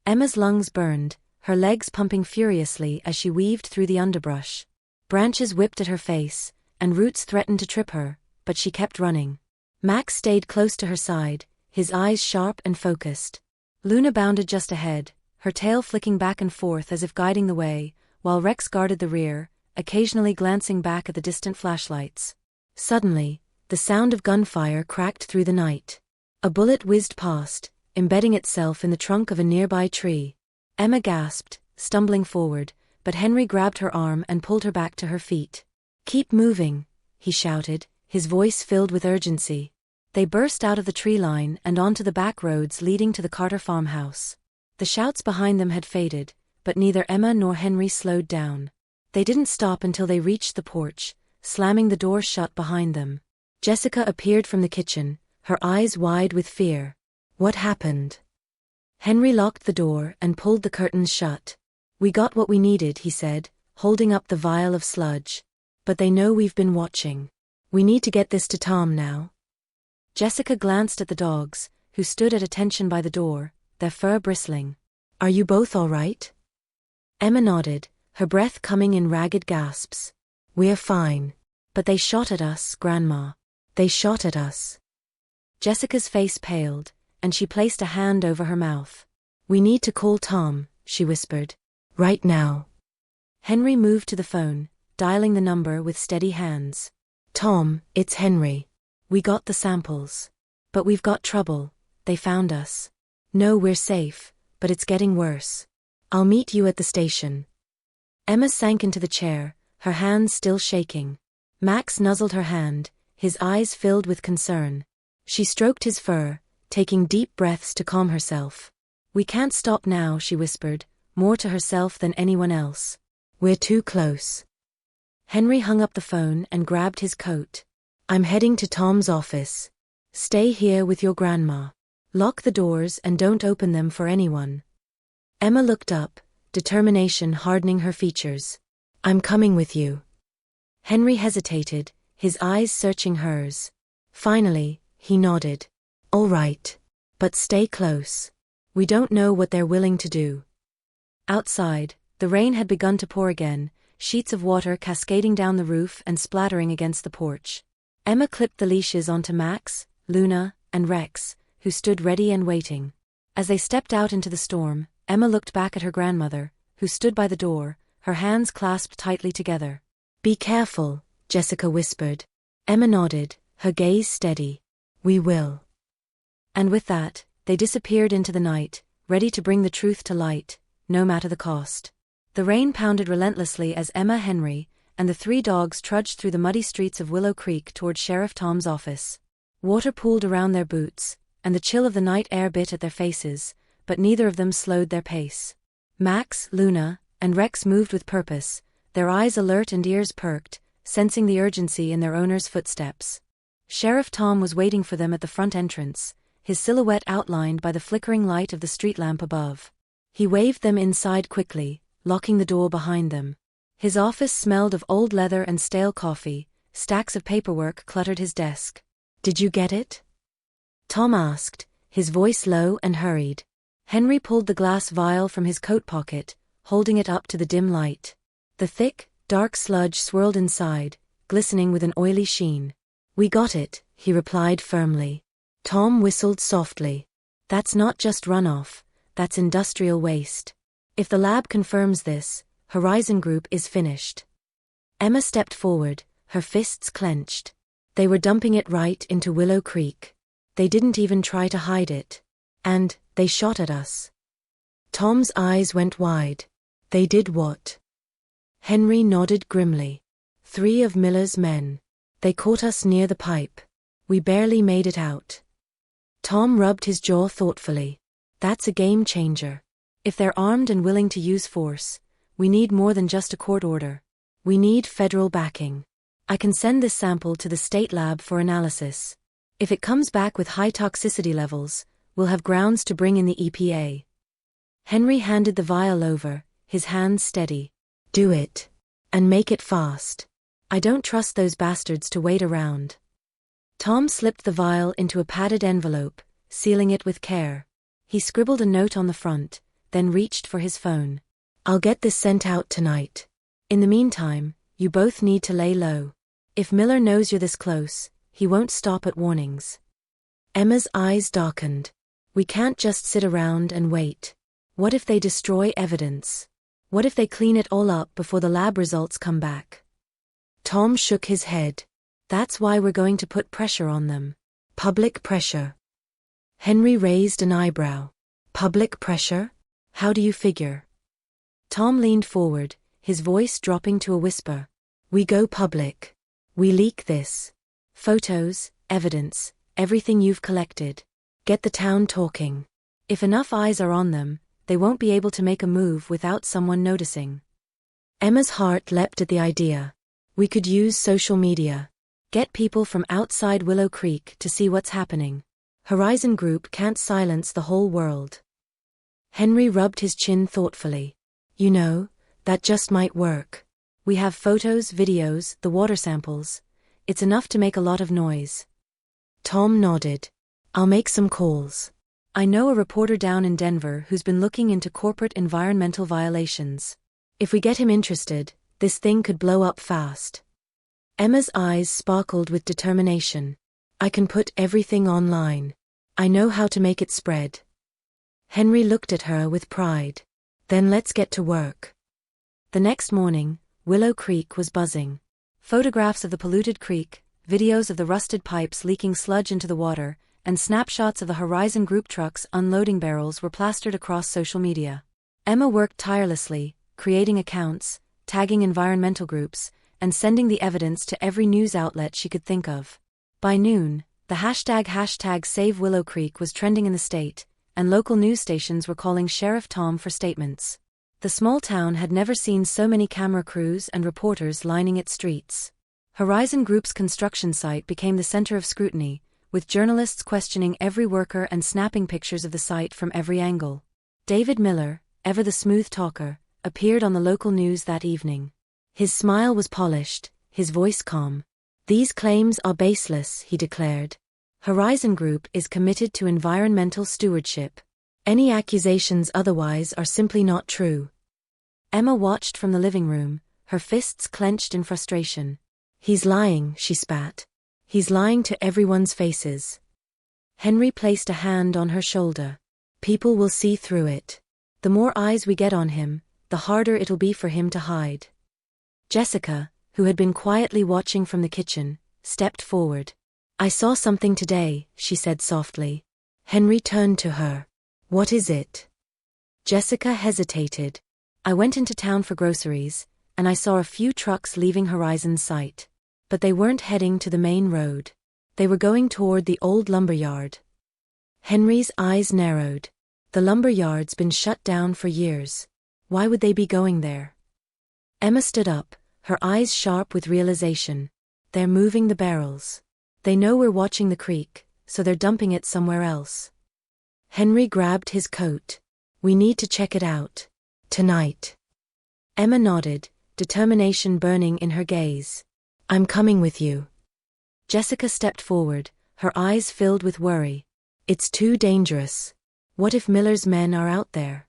Emma's lungs burned, her legs pumping furiously as she weaved through the underbrush. Branches whipped at her face, and roots threatened to trip her, but she kept running. Max stayed close to her side, his eyes sharp and focused. Luna bounded just ahead, her tail flicking back and forth as if guiding the way, while Rex guarded the rear, occasionally glancing back at the distant flashlights. Suddenly, the sound of gunfire cracked through the night. A bullet whizzed past, embedding itself in the trunk of a nearby tree. Emma gasped, stumbling forward, but Henry grabbed her arm and pulled her back to her feet. "Keep moving," he shouted, his voice filled with urgency. They burst out of the tree line and onto the back roads leading to the Carter farmhouse. The shouts behind them had faded, but neither Emma nor Henry slowed down. They didn't stop until they reached the porch, slamming the door shut behind them. Jessica appeared from the kitchen, her eyes wide with fear. "What happened?" Henry locked the door and pulled the curtains shut. "We got what we needed," he said, holding up the vial of sludge. "But they know we've been watching. We need to get this to Tom now." Jessica glanced at the dogs, who stood at attention by the door, their fur bristling. "Are you both all right?" Emma nodded, her breath coming in ragged gasps. "We're fine. But they shot at us, Grandma. They shot at us." Jessica's face paled, and she placed a hand over her mouth. "We need to call Tom," she whispered. "Right now." Henry moved to the phone, dialing the number with steady hands. "Tom, it's Henry. We got the samples. But we've got trouble. They found us." "No, we're safe, but it's getting worse. I'll meet you at the station." Emma sank into the chair, her hands still shaking. Max nuzzled her hand, his eyes filled with concern. She stroked his fur, taking deep breaths to calm herself. "We can't stop now," she whispered, more to herself than anyone else. "We're too close." Henry hung up the phone and grabbed his coat. "I'm heading to Tom's office. Stay here with your grandma. Lock the doors and don't open them for anyone." Emma looked up, determination hardening her features. "I'm coming with you." Henry hesitated, his eyes searching hers. Finally, he nodded. "All right. But stay close. We don't know what they're willing to do." Outside, the rain had begun to pour again, sheets of water cascading down the roof and splattering against the porch. Emma clipped the leashes onto Max, Luna, and Rex, who stood ready and waiting. As they stepped out into the storm, Emma looked back at her grandmother, who stood by the door, her hands clasped tightly together. "Be careful," Jessica whispered. Emma nodded, her gaze steady. We will. And with that, they disappeared into the night, ready to bring the truth to light, no matter the cost. The rain pounded relentlessly as Emma, Henry, and the three dogs trudged through the muddy streets of Willow Creek toward Sheriff Tom's office. Water pooled around their boots, and the chill of the night air bit at their faces, but neither of them slowed their pace. Max, Luna, and Rex moved with purpose, their eyes alert and ears perked, sensing the urgency in their owner's footsteps. Sheriff Tom was waiting for them at the front entrance, his silhouette outlined by the flickering light of the street lamp above. He waved them inside quickly, locking the door behind them. His office smelled of old leather and stale coffee, stacks of paperwork cluttered his desk. "Did you get it?" Tom asked, his voice low and hurried. Henry pulled the glass vial from his coat pocket, holding it up to the dim light. The thick, dark sludge swirled inside, glistening with an oily sheen. "We got it," he replied firmly. Tom whistled softly. "That's not just runoff, that's industrial waste. If the lab confirms this, Horizon Group is finished." Emma stepped forward, her fists clenched. They were dumping it right into Willow Creek. They didn't even try to hide it. And they shot at us. Tom's eyes went wide. "They did what?" Henry nodded grimly. "3 of Miller's men. They caught us near the pipe. We barely made it out." Tom rubbed his jaw thoughtfully. "That's a game changer. If they're armed and willing to use force, we need more than just a court order. We need federal backing. I can send this sample to the state lab for analysis. If it comes back with high toxicity levels, we'll have grounds to bring in the EPA." Henry handed the vial over, his hands steady. "Do it. And make it fast. I don't trust those bastards to wait around." Tom slipped the vial into a padded envelope, sealing it with care. He scribbled a note on the front, then reached for his phone. "I'll get this sent out tonight. In the meantime, you both need to lay low. If Miller knows you're this close, he won't stop at warnings." Emma's eyes darkened. "We can't just sit around and wait. What if they destroy evidence? What if they clean it all up before the lab results come back?" Tom shook his head. "That's why we're going to put pressure on them. Public pressure." Henry raised an eyebrow. "Public pressure? How do you figure?" Tom leaned forward, his voice dropping to a whisper. "We go public. We leak this. Photos, evidence, everything you've collected. Get the town talking. If enough eyes are on them, they won't be able to make a move without someone noticing." Emma's heart leapt at the idea. "We could use social media. Get people from outside Willow Creek to see what's happening. Horizon Group can't silence the whole world." Henry rubbed his chin thoughtfully. "You know, that just might work. We have photos, videos, the water samples. It's enough to make a lot of noise." Tom nodded. "I'll make some calls. I know a reporter down in Denver who's been looking into corporate environmental violations. If we get him interested, this thing could blow up fast." Emma's eyes sparkled with determination. "I can put everything online. I know how to make it spread." Henry looked at her with pride. "Then let's get to work." The next morning, Willow Creek was buzzing. Photographs of the polluted creek, videos of the rusted pipes leaking sludge into the water, and snapshots of the Horizon Group trucks unloading barrels were plastered across social media. Emma worked tirelessly, creating accounts, tagging environmental groups, and sending the evidence to every news outlet she could think of. By noon, the hashtag Save Willow Creek was trending in the state, and local news stations were calling Sheriff Tom for statements. The small town had never seen so many camera crews and reporters lining its streets. Horizon Group's construction site became the center of scrutiny, with journalists questioning every worker and snapping pictures of the site from every angle. David Miller, ever the smooth talker, appeared on the local news that evening. His smile was polished, his voice calm. "These claims are baseless," he declared. "Horizon Group is committed to environmental stewardship. Any accusations otherwise are simply not true." Emma watched from the living room, her fists clenched in frustration. "He's lying," she spat. "He's lying to everyone's faces." Henry placed a hand on her shoulder. "People will see through it. The more eyes we get on him, the harder it'll be for him to hide." Jessica, who had been quietly watching from the kitchen, stepped forward. I saw something today, she said softly. Henry turned to her. What is it? Jessica hesitated. I went into town for groceries, and I saw a few trucks leaving Horizon's site. But they weren't heading to the main road. They were going toward the old lumberyard. Henry's eyes narrowed. The lumberyard's been shut down for years. Why would they be going there? Emma stood up, her eyes sharp with realization. They're moving the barrels. They know we're watching the creek, so they're dumping it somewhere else. Henry grabbed his coat. We need to check it out. Tonight. Emma nodded, determination burning in her gaze. I'm coming with you. Jessica stepped forward, her eyes filled with worry. It's too dangerous. What if Miller's men are out there?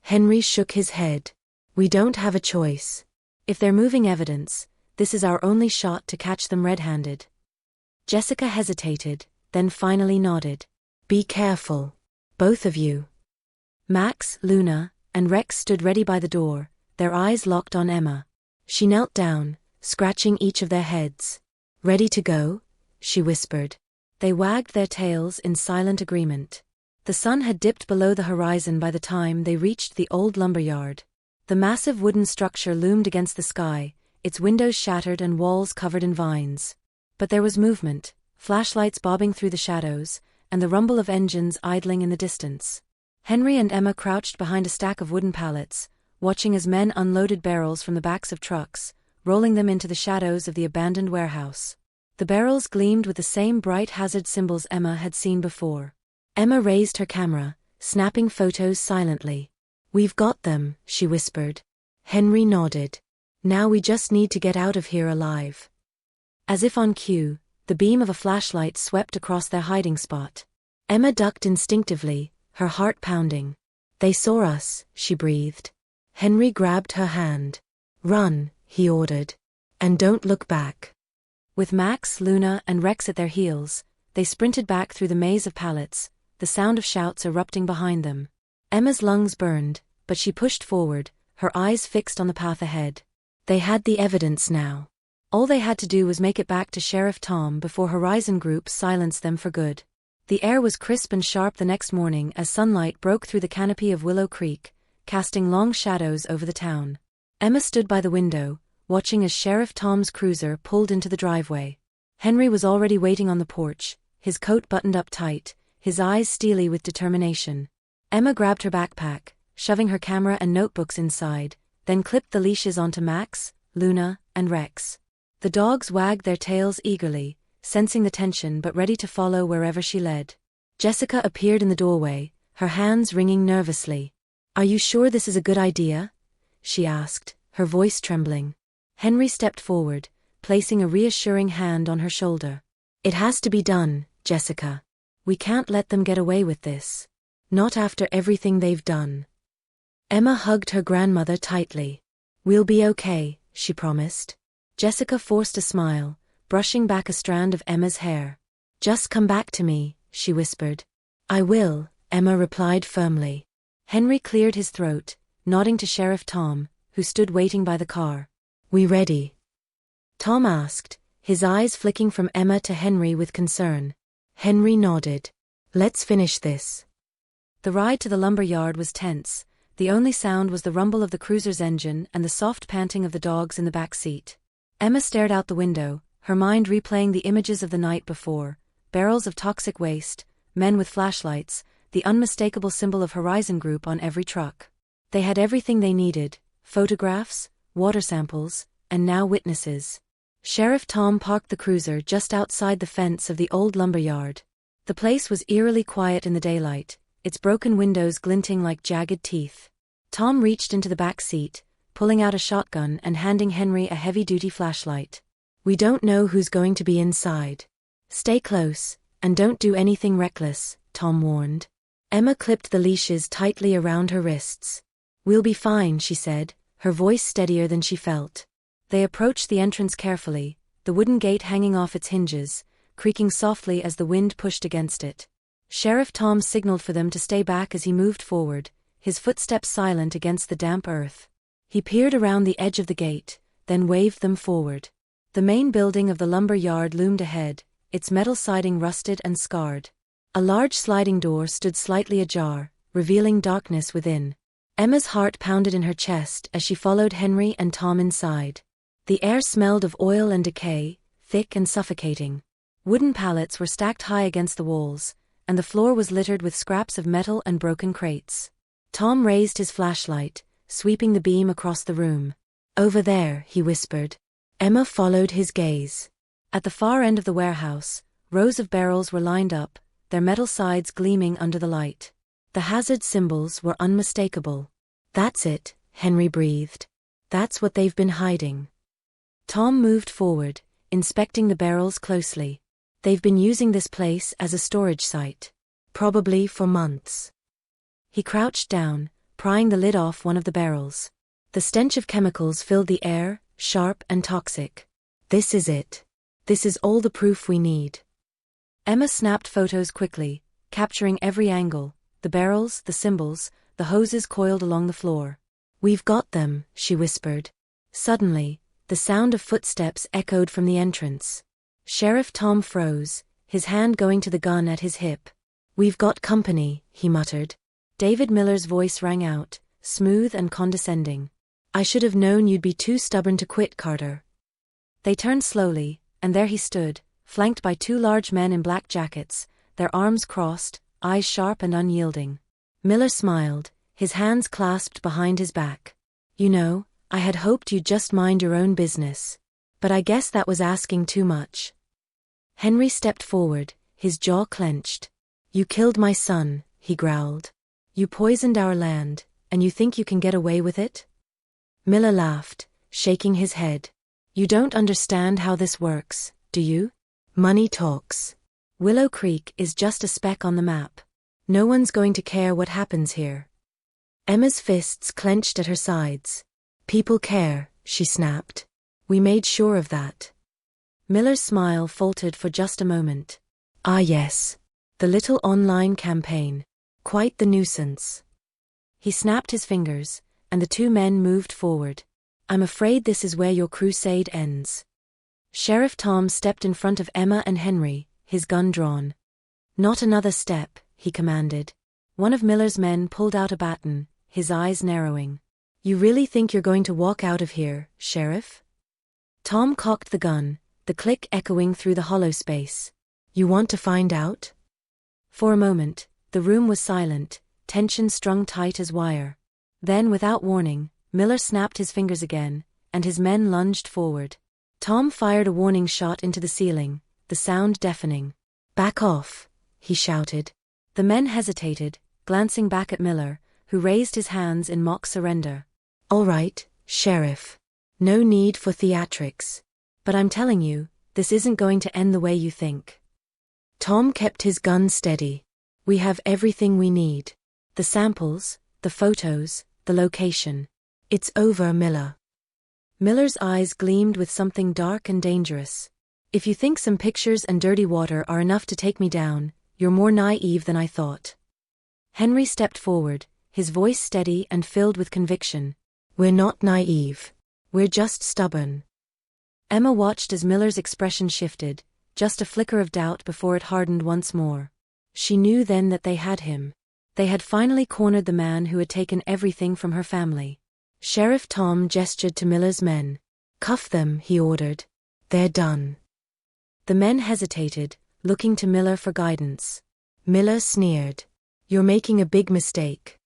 Henry shook his head. We don't have a choice. If they're moving evidence, this is our only shot to catch them red-handed. Jessica hesitated, then finally nodded. Be careful. Both of you. Max, Luna, and Rex stood ready by the door, their eyes locked on Emma. She knelt down, scratching each of their heads. Ready to go? She whispered. They wagged their tails in silent agreement. The sun had dipped below the horizon by the time they reached the old lumberyard. The massive wooden structure loomed against the sky, its windows shattered and walls covered in vines. But there was movement, flashlights bobbing through the shadows, and the rumble of engines idling in the distance. Henry and Emma crouched behind a stack of wooden pallets, watching as men unloaded barrels from the backs of trucks, rolling them into the shadows of the abandoned warehouse. The barrels gleamed with the same bright hazard symbols Emma had seen before. Emma raised her camera, snapping photos silently. We've got them, she whispered. Henry nodded. Now we just need to get out of here alive. As if on cue, the beam of a flashlight swept across their hiding spot. Emma ducked instinctively, her heart pounding. They saw us, she breathed. Henry grabbed her hand. Run, he ordered. And don't look back. With Max, Luna, and Rex at their heels, they sprinted back through the maze of pallets, the sound of shouts erupting behind them. Emma's lungs burned, but she pushed forward, her eyes fixed on the path ahead. They had the evidence now. All they had to do was make it back to Sheriff Tom before Horizon Group silenced them for good. The air was crisp and sharp the next morning as sunlight broke through the canopy of Willow Creek, casting long shadows over the town. Emma stood by the window, watching as Sheriff Tom's cruiser pulled into the driveway. Henry was already waiting on the porch, his coat buttoned up tight, his eyes steely with determination. Emma grabbed her backpack, shoving her camera and notebooks inside, then clipped the leashes onto Max, Luna, and Rex. The dogs wagged their tails eagerly, sensing the tension but ready to follow wherever she led. Jessica appeared in the doorway, her hands ringing nervously. Are you sure this is a good idea? She asked, her voice trembling. Henry stepped forward, placing a reassuring hand on her shoulder. It has to be done, Jessica. We can't let them get away with this. Not after everything they've done. Emma hugged her grandmother tightly. We'll be okay, she promised. Jessica forced a smile, brushing back a strand of Emma's hair. Just come back to me, she whispered. I will, Emma replied firmly. Henry cleared his throat, nodding to Sheriff Tom, who stood waiting by the car. We ready? Tom asked, his eyes flicking from Emma to Henry with concern. Henry nodded. Let's finish this. The ride to the lumberyard was tense. The only sound was the rumble of the cruiser's engine and the soft panting of the dogs in the back seat. Emma stared out the window, her mind replaying the images of the night before, barrels of toxic waste, men with flashlights, the unmistakable symbol of Horizon Group on every truck. They had everything they needed, photographs, water samples, and now witnesses. Sheriff Tom parked the cruiser just outside the fence of the old lumberyard. The place was eerily quiet in the daylight, its broken windows glinting like jagged teeth. Tom reached into the back seat, pulling out a shotgun and handing Henry a heavy-duty flashlight. We don't know who's going to be inside. Stay close, and don't do anything reckless, Tom warned. Emma clipped the leashes tightly around her wrists. We'll be fine, she said, her voice steadier than she felt. They approached the entrance carefully, the wooden gate hanging off its hinges, creaking softly as the wind pushed against it. Sheriff Tom signaled for them to stay back as he moved forward, his footsteps silent against the damp earth. He peered around the edge of the gate, then waved them forward. The main building of the lumber yard loomed ahead, its metal siding rusted and scarred. A large sliding door stood slightly ajar, revealing darkness within. Emma's heart pounded in her chest as she followed Henry and Tom inside. The air smelled of oil and decay, thick and suffocating. Wooden pallets were stacked high against the walls, and the floor was littered with scraps of metal and broken crates. Tom raised his flashlight, sweeping the beam across the room. "Over there," he whispered. Emma followed his gaze. At the far end of the warehouse, rows of barrels were lined up, their metal sides gleaming under the light. The hazard symbols were unmistakable. "That's it," Henry breathed. "That's what they've been hiding." Tom moved forward, inspecting the barrels closely. "They've been using this place as a storage site. Probably for months." He crouched down, prying the lid off one of the barrels. The stench of chemicals filled the air, sharp and toxic. "This is it. This is all the proof we need." Emma snapped photos quickly, capturing every angle, the barrels, the symbols, the hoses coiled along the floor. "We've got them," she whispered. Suddenly, the sound of footsteps echoed from the entrance. Sheriff Tom froze, his hand going to the gun at his hip. "We've got company," he muttered. David Miller's voice rang out, smooth and condescending. "I should have known you'd be too stubborn to quit, Carter." They turned slowly, and there he stood, flanked by two large men in black jackets, their arms crossed, eyes sharp and unyielding. Miller smiled, his hands clasped behind his back. "You know, I had hoped you'd just mind your own business. But I guess that was asking too much." Henry stepped forward, his jaw clenched. "You killed my son," he growled. "You poisoned our land, and you think you can get away with it?" Miller laughed, shaking his head. "You don't understand how this works, do you? Money talks. Willow Creek is just a speck on the map. No one's going to care what happens here." Emma's fists clenched at her sides. "People care," she snapped. "We made sure of that." Miller's smile faltered for just a moment. "Ah yes. The little online campaign. Quite the nuisance." He snapped his fingers, and the two men moved forward. "I'm afraid this is where your crusade ends." Sheriff Tom stepped in front of Emma and Henry, his gun drawn. "Not another step," he commanded. One of Miller's men pulled out a baton, his eyes narrowing. "You really think you're going to walk out of here, Sheriff?" Tom cocked the gun, the click echoing through the hollow space. "You want to find out?" For a moment, the room was silent, tension strung tight as wire. Then, without warning, Miller snapped his fingers again, and his men lunged forward. Tom fired a warning shot into the ceiling, the sound deafening. "Back off," he shouted. The men hesitated, glancing back at Miller, who raised his hands in mock surrender. "All right, Sheriff. No need for theatrics. But I'm telling you, this isn't going to end the way you think." Tom kept his gun steady. "We have everything we need. The samples, the photos, the location. It's over, Miller." Miller's eyes gleamed with something dark and dangerous. "If you think some pictures and dirty water are enough to take me down, you're more naive than I thought." Henry stepped forward, his voice steady and filled with conviction. "We're not naive. We're just stubborn." Emma watched as Miller's expression shifted, just a flicker of doubt before it hardened once more. She knew then that they had him. They had finally cornered the man who had taken everything from her family. Sheriff Tom gestured to Miller's men. "Cuff them," he ordered. "They're done." The men hesitated, looking to Miller for guidance. Miller sneered. "You're making a big mistake."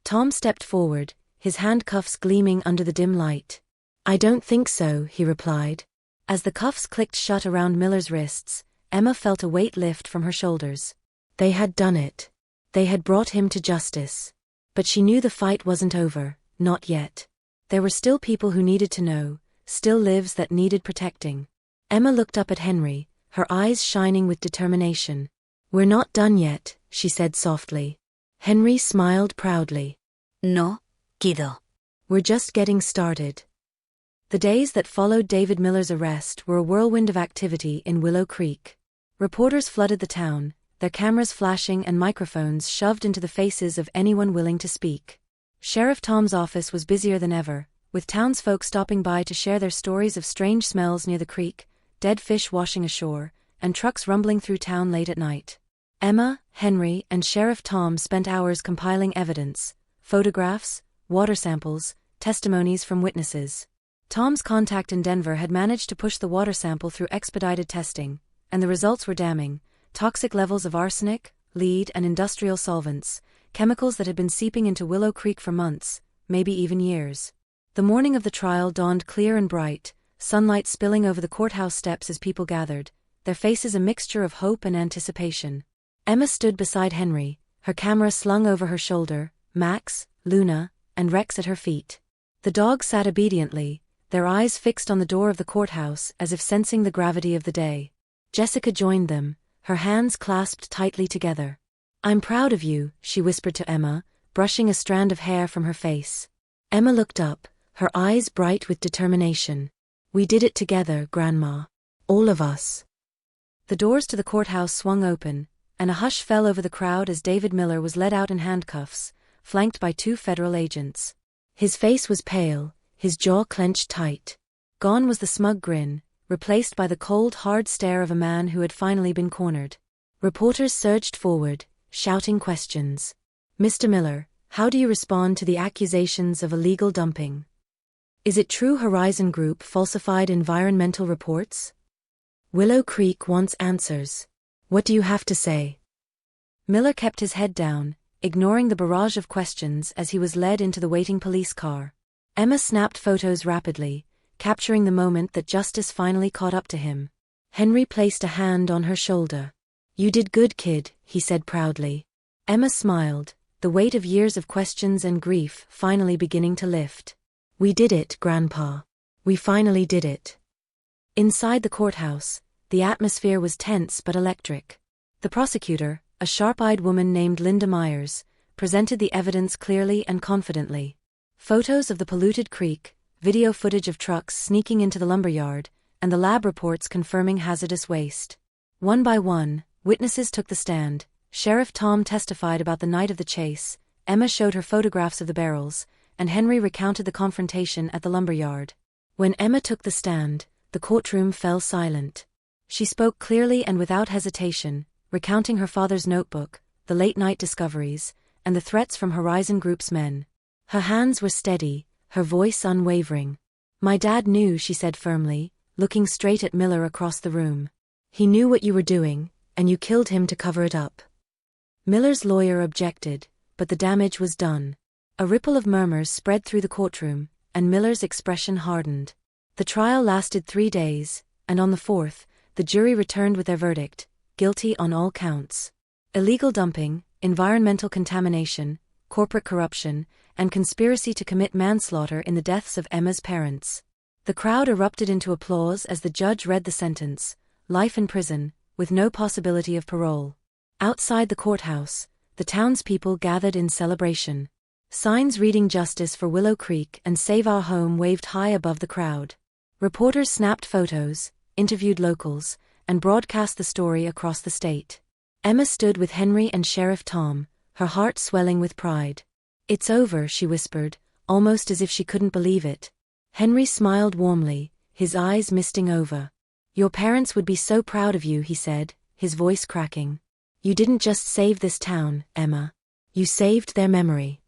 Tom stepped forward, his handcuffs gleaming under the dim light. "I don't think so," he replied. As the cuffs clicked shut around Miller's wrists, Emma felt a weight lift from her shoulders. They had done it. They had brought him to justice. But she knew the fight wasn't over, not yet. There were still people who needed to know, still lives that needed protecting. Emma looked up at Henry, her eyes shining with determination. "We're not done yet," she said softly. Henry smiled proudly. "No, kiddo. "We're just getting started." The days that followed David Miller's arrest were a whirlwind of activity in Willow Creek. Reporters flooded the town, their cameras flashing and microphones shoved into the faces of anyone willing to speak. Sheriff Tom's office was busier than ever, with townsfolk stopping by to share their stories of strange smells near the creek, dead fish washing ashore, and trucks rumbling through town late at night. Emma, Henry, and Sheriff Tom spent hours compiling evidence: photographs, water samples, testimonies from witnesses. Tom's contact in Denver had managed to push the water sample through expedited testing, and the results were damning: toxic levels of arsenic, lead, and industrial solvents, chemicals that had been seeping into Willow Creek for months, maybe even years. The morning of the trial dawned clear and bright, sunlight spilling over the courthouse steps as people gathered, their faces a mixture of hope and anticipation. Emma stood beside Henry, her camera slung over her shoulder, Max, Luna, and Rex at her feet. The dogs sat obediently, their eyes fixed on the door of the courthouse as if sensing the gravity of the day. Jessica joined them, her hands clasped tightly together. "I'm proud of you," she whispered to Emma, brushing a strand of hair from her face. Emma looked up, her eyes bright with determination. "We did it together, Grandma. All of us." The doors to the courthouse swung open, and a hush fell over the crowd as David Miller was led out in handcuffs, flanked by 2 federal agents. His face was pale, his jaw clenched tight. Gone was the smug grin, replaced by the cold, hard stare of a man who had finally been cornered. Reporters surged forward, shouting questions. "Mr. Miller, how do you respond to the accusations of illegal dumping? Is it true Horizon Group falsified environmental reports? Willow Creek wants answers. What do you have to say?" Miller kept his head down, ignoring the barrage of questions as he was led into the waiting police car. Emma snapped photos rapidly, capturing the moment that justice finally caught up to him. Henry placed a hand on her shoulder. "You did good, kid," he said proudly. Emma smiled, the weight of years of questions and grief finally beginning to lift. "We did it, Grandpa. We finally did it." Inside the courthouse, the atmosphere was tense but electric. The prosecutor, a sharp-eyed woman named Linda Myers, presented the evidence clearly and confidently. Photos of the polluted creek, video footage of trucks sneaking into the lumberyard, and the lab reports confirming hazardous waste. One by one, witnesses took the stand. Sheriff Tom testified about the night of the chase, Emma showed her photographs of the barrels, and Henry recounted the confrontation at the lumberyard. When Emma took the stand, the courtroom fell silent. She spoke clearly and without hesitation, recounting her father's notebook, the late-night discoveries, and the threats from Horizon Group's men. Her hands were steady, her voice unwavering. "My dad knew," she said firmly, looking straight at Miller across the room. "He knew what you were doing, and you killed him to cover it up." Miller's lawyer objected, but the damage was done. A ripple of murmurs spread through the courtroom, and Miller's expression hardened. The trial lasted 3 days, and on the 4th, the jury returned with their verdict: guilty on all counts. Illegal dumping, environmental contamination, corporate corruption, and conspiracy to commit manslaughter in the deaths of Emma's parents. The crowd erupted into applause as the judge read the sentence: life in prison, with no possibility of parole. Outside the courthouse, the townspeople gathered in celebration. Signs reading "Justice for Willow Creek" and "Save Our Home" waved high above the crowd. Reporters snapped photos, interviewed locals, and broadcast the story across the state. Emma stood with Henry and Sheriff Tom, her heart swelling with pride. "It's over," she whispered, almost as if she couldn't believe it. Henry smiled warmly, his eyes misting over. "Your parents would be so proud of you," he said, his voice cracking. "You didn't just save this town, Emma. You saved their memory."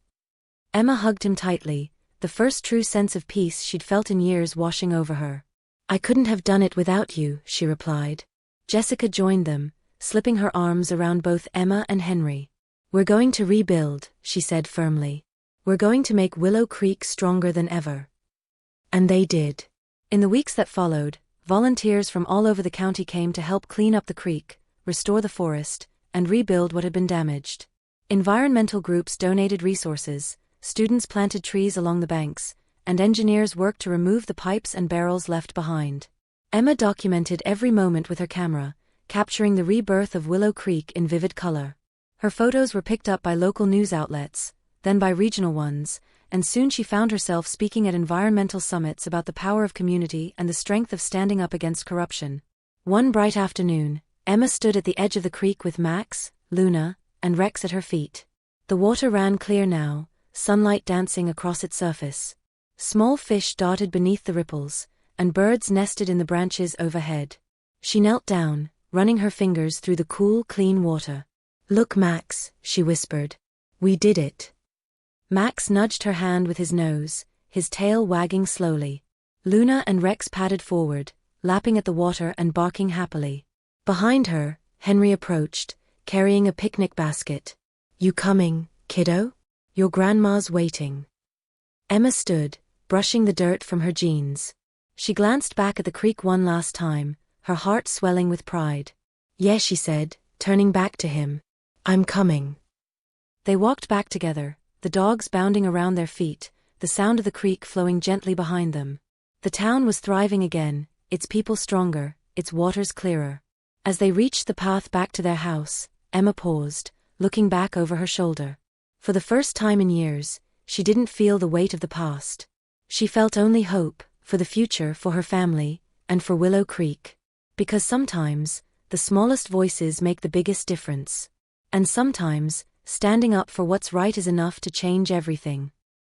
Emma hugged him tightly, the first true sense of peace she'd felt in years washing over her. "I couldn't have done it without you," she replied. Jessica joined them, slipping her arms around both Emma and Henry. "We're going to rebuild," she said firmly. "We're going to make Willow Creek stronger than ever." And they did. In the weeks that followed, volunteers from all over the county came to help clean up the creek, restore the forest, and rebuild what had been damaged. Environmental groups donated resources, students planted trees along the banks, and engineers worked to remove the pipes and barrels left behind. Emma documented every moment with her camera, capturing the rebirth of Willow Creek in vivid color. Her photos were picked up by local news outlets, then by regional ones, and soon she found herself speaking at environmental summits about the power of community and the strength of standing up against corruption. One bright afternoon, Emma stood at the edge of the creek with Max, Luna, and Rex at her feet. The water ran clear now, sunlight dancing across its surface. Small fish darted beneath the ripples, and birds nested in the branches overhead. She knelt down, running her fingers through the cool, clean water. "Look, Max," she whispered. "We did it." Max nudged her hand with his nose, his tail wagging slowly. Luna and Rex padded forward, lapping at the water and barking happily. Behind her, Henry approached, carrying a picnic basket. "You coming, kiddo? Your grandma's waiting." Emma stood, brushing the dirt from her jeans. She glanced back at the creek one last time, her heart swelling with pride. "Yeah," she said, turning back to him. "I'm coming." They walked back together, the dogs bounding around their feet, the sound of the creek flowing gently behind them. The town was thriving again, its people stronger, its waters clearer. As they reached the path back to their house, Emma paused, looking back over her shoulder. For the first time in years, she didn't feel the weight of the past. She felt only hope, for the future, for her family, and for Willow Creek. Because sometimes, the smallest voices make the biggest difference. And sometimes, standing up for what's right is enough to change everything.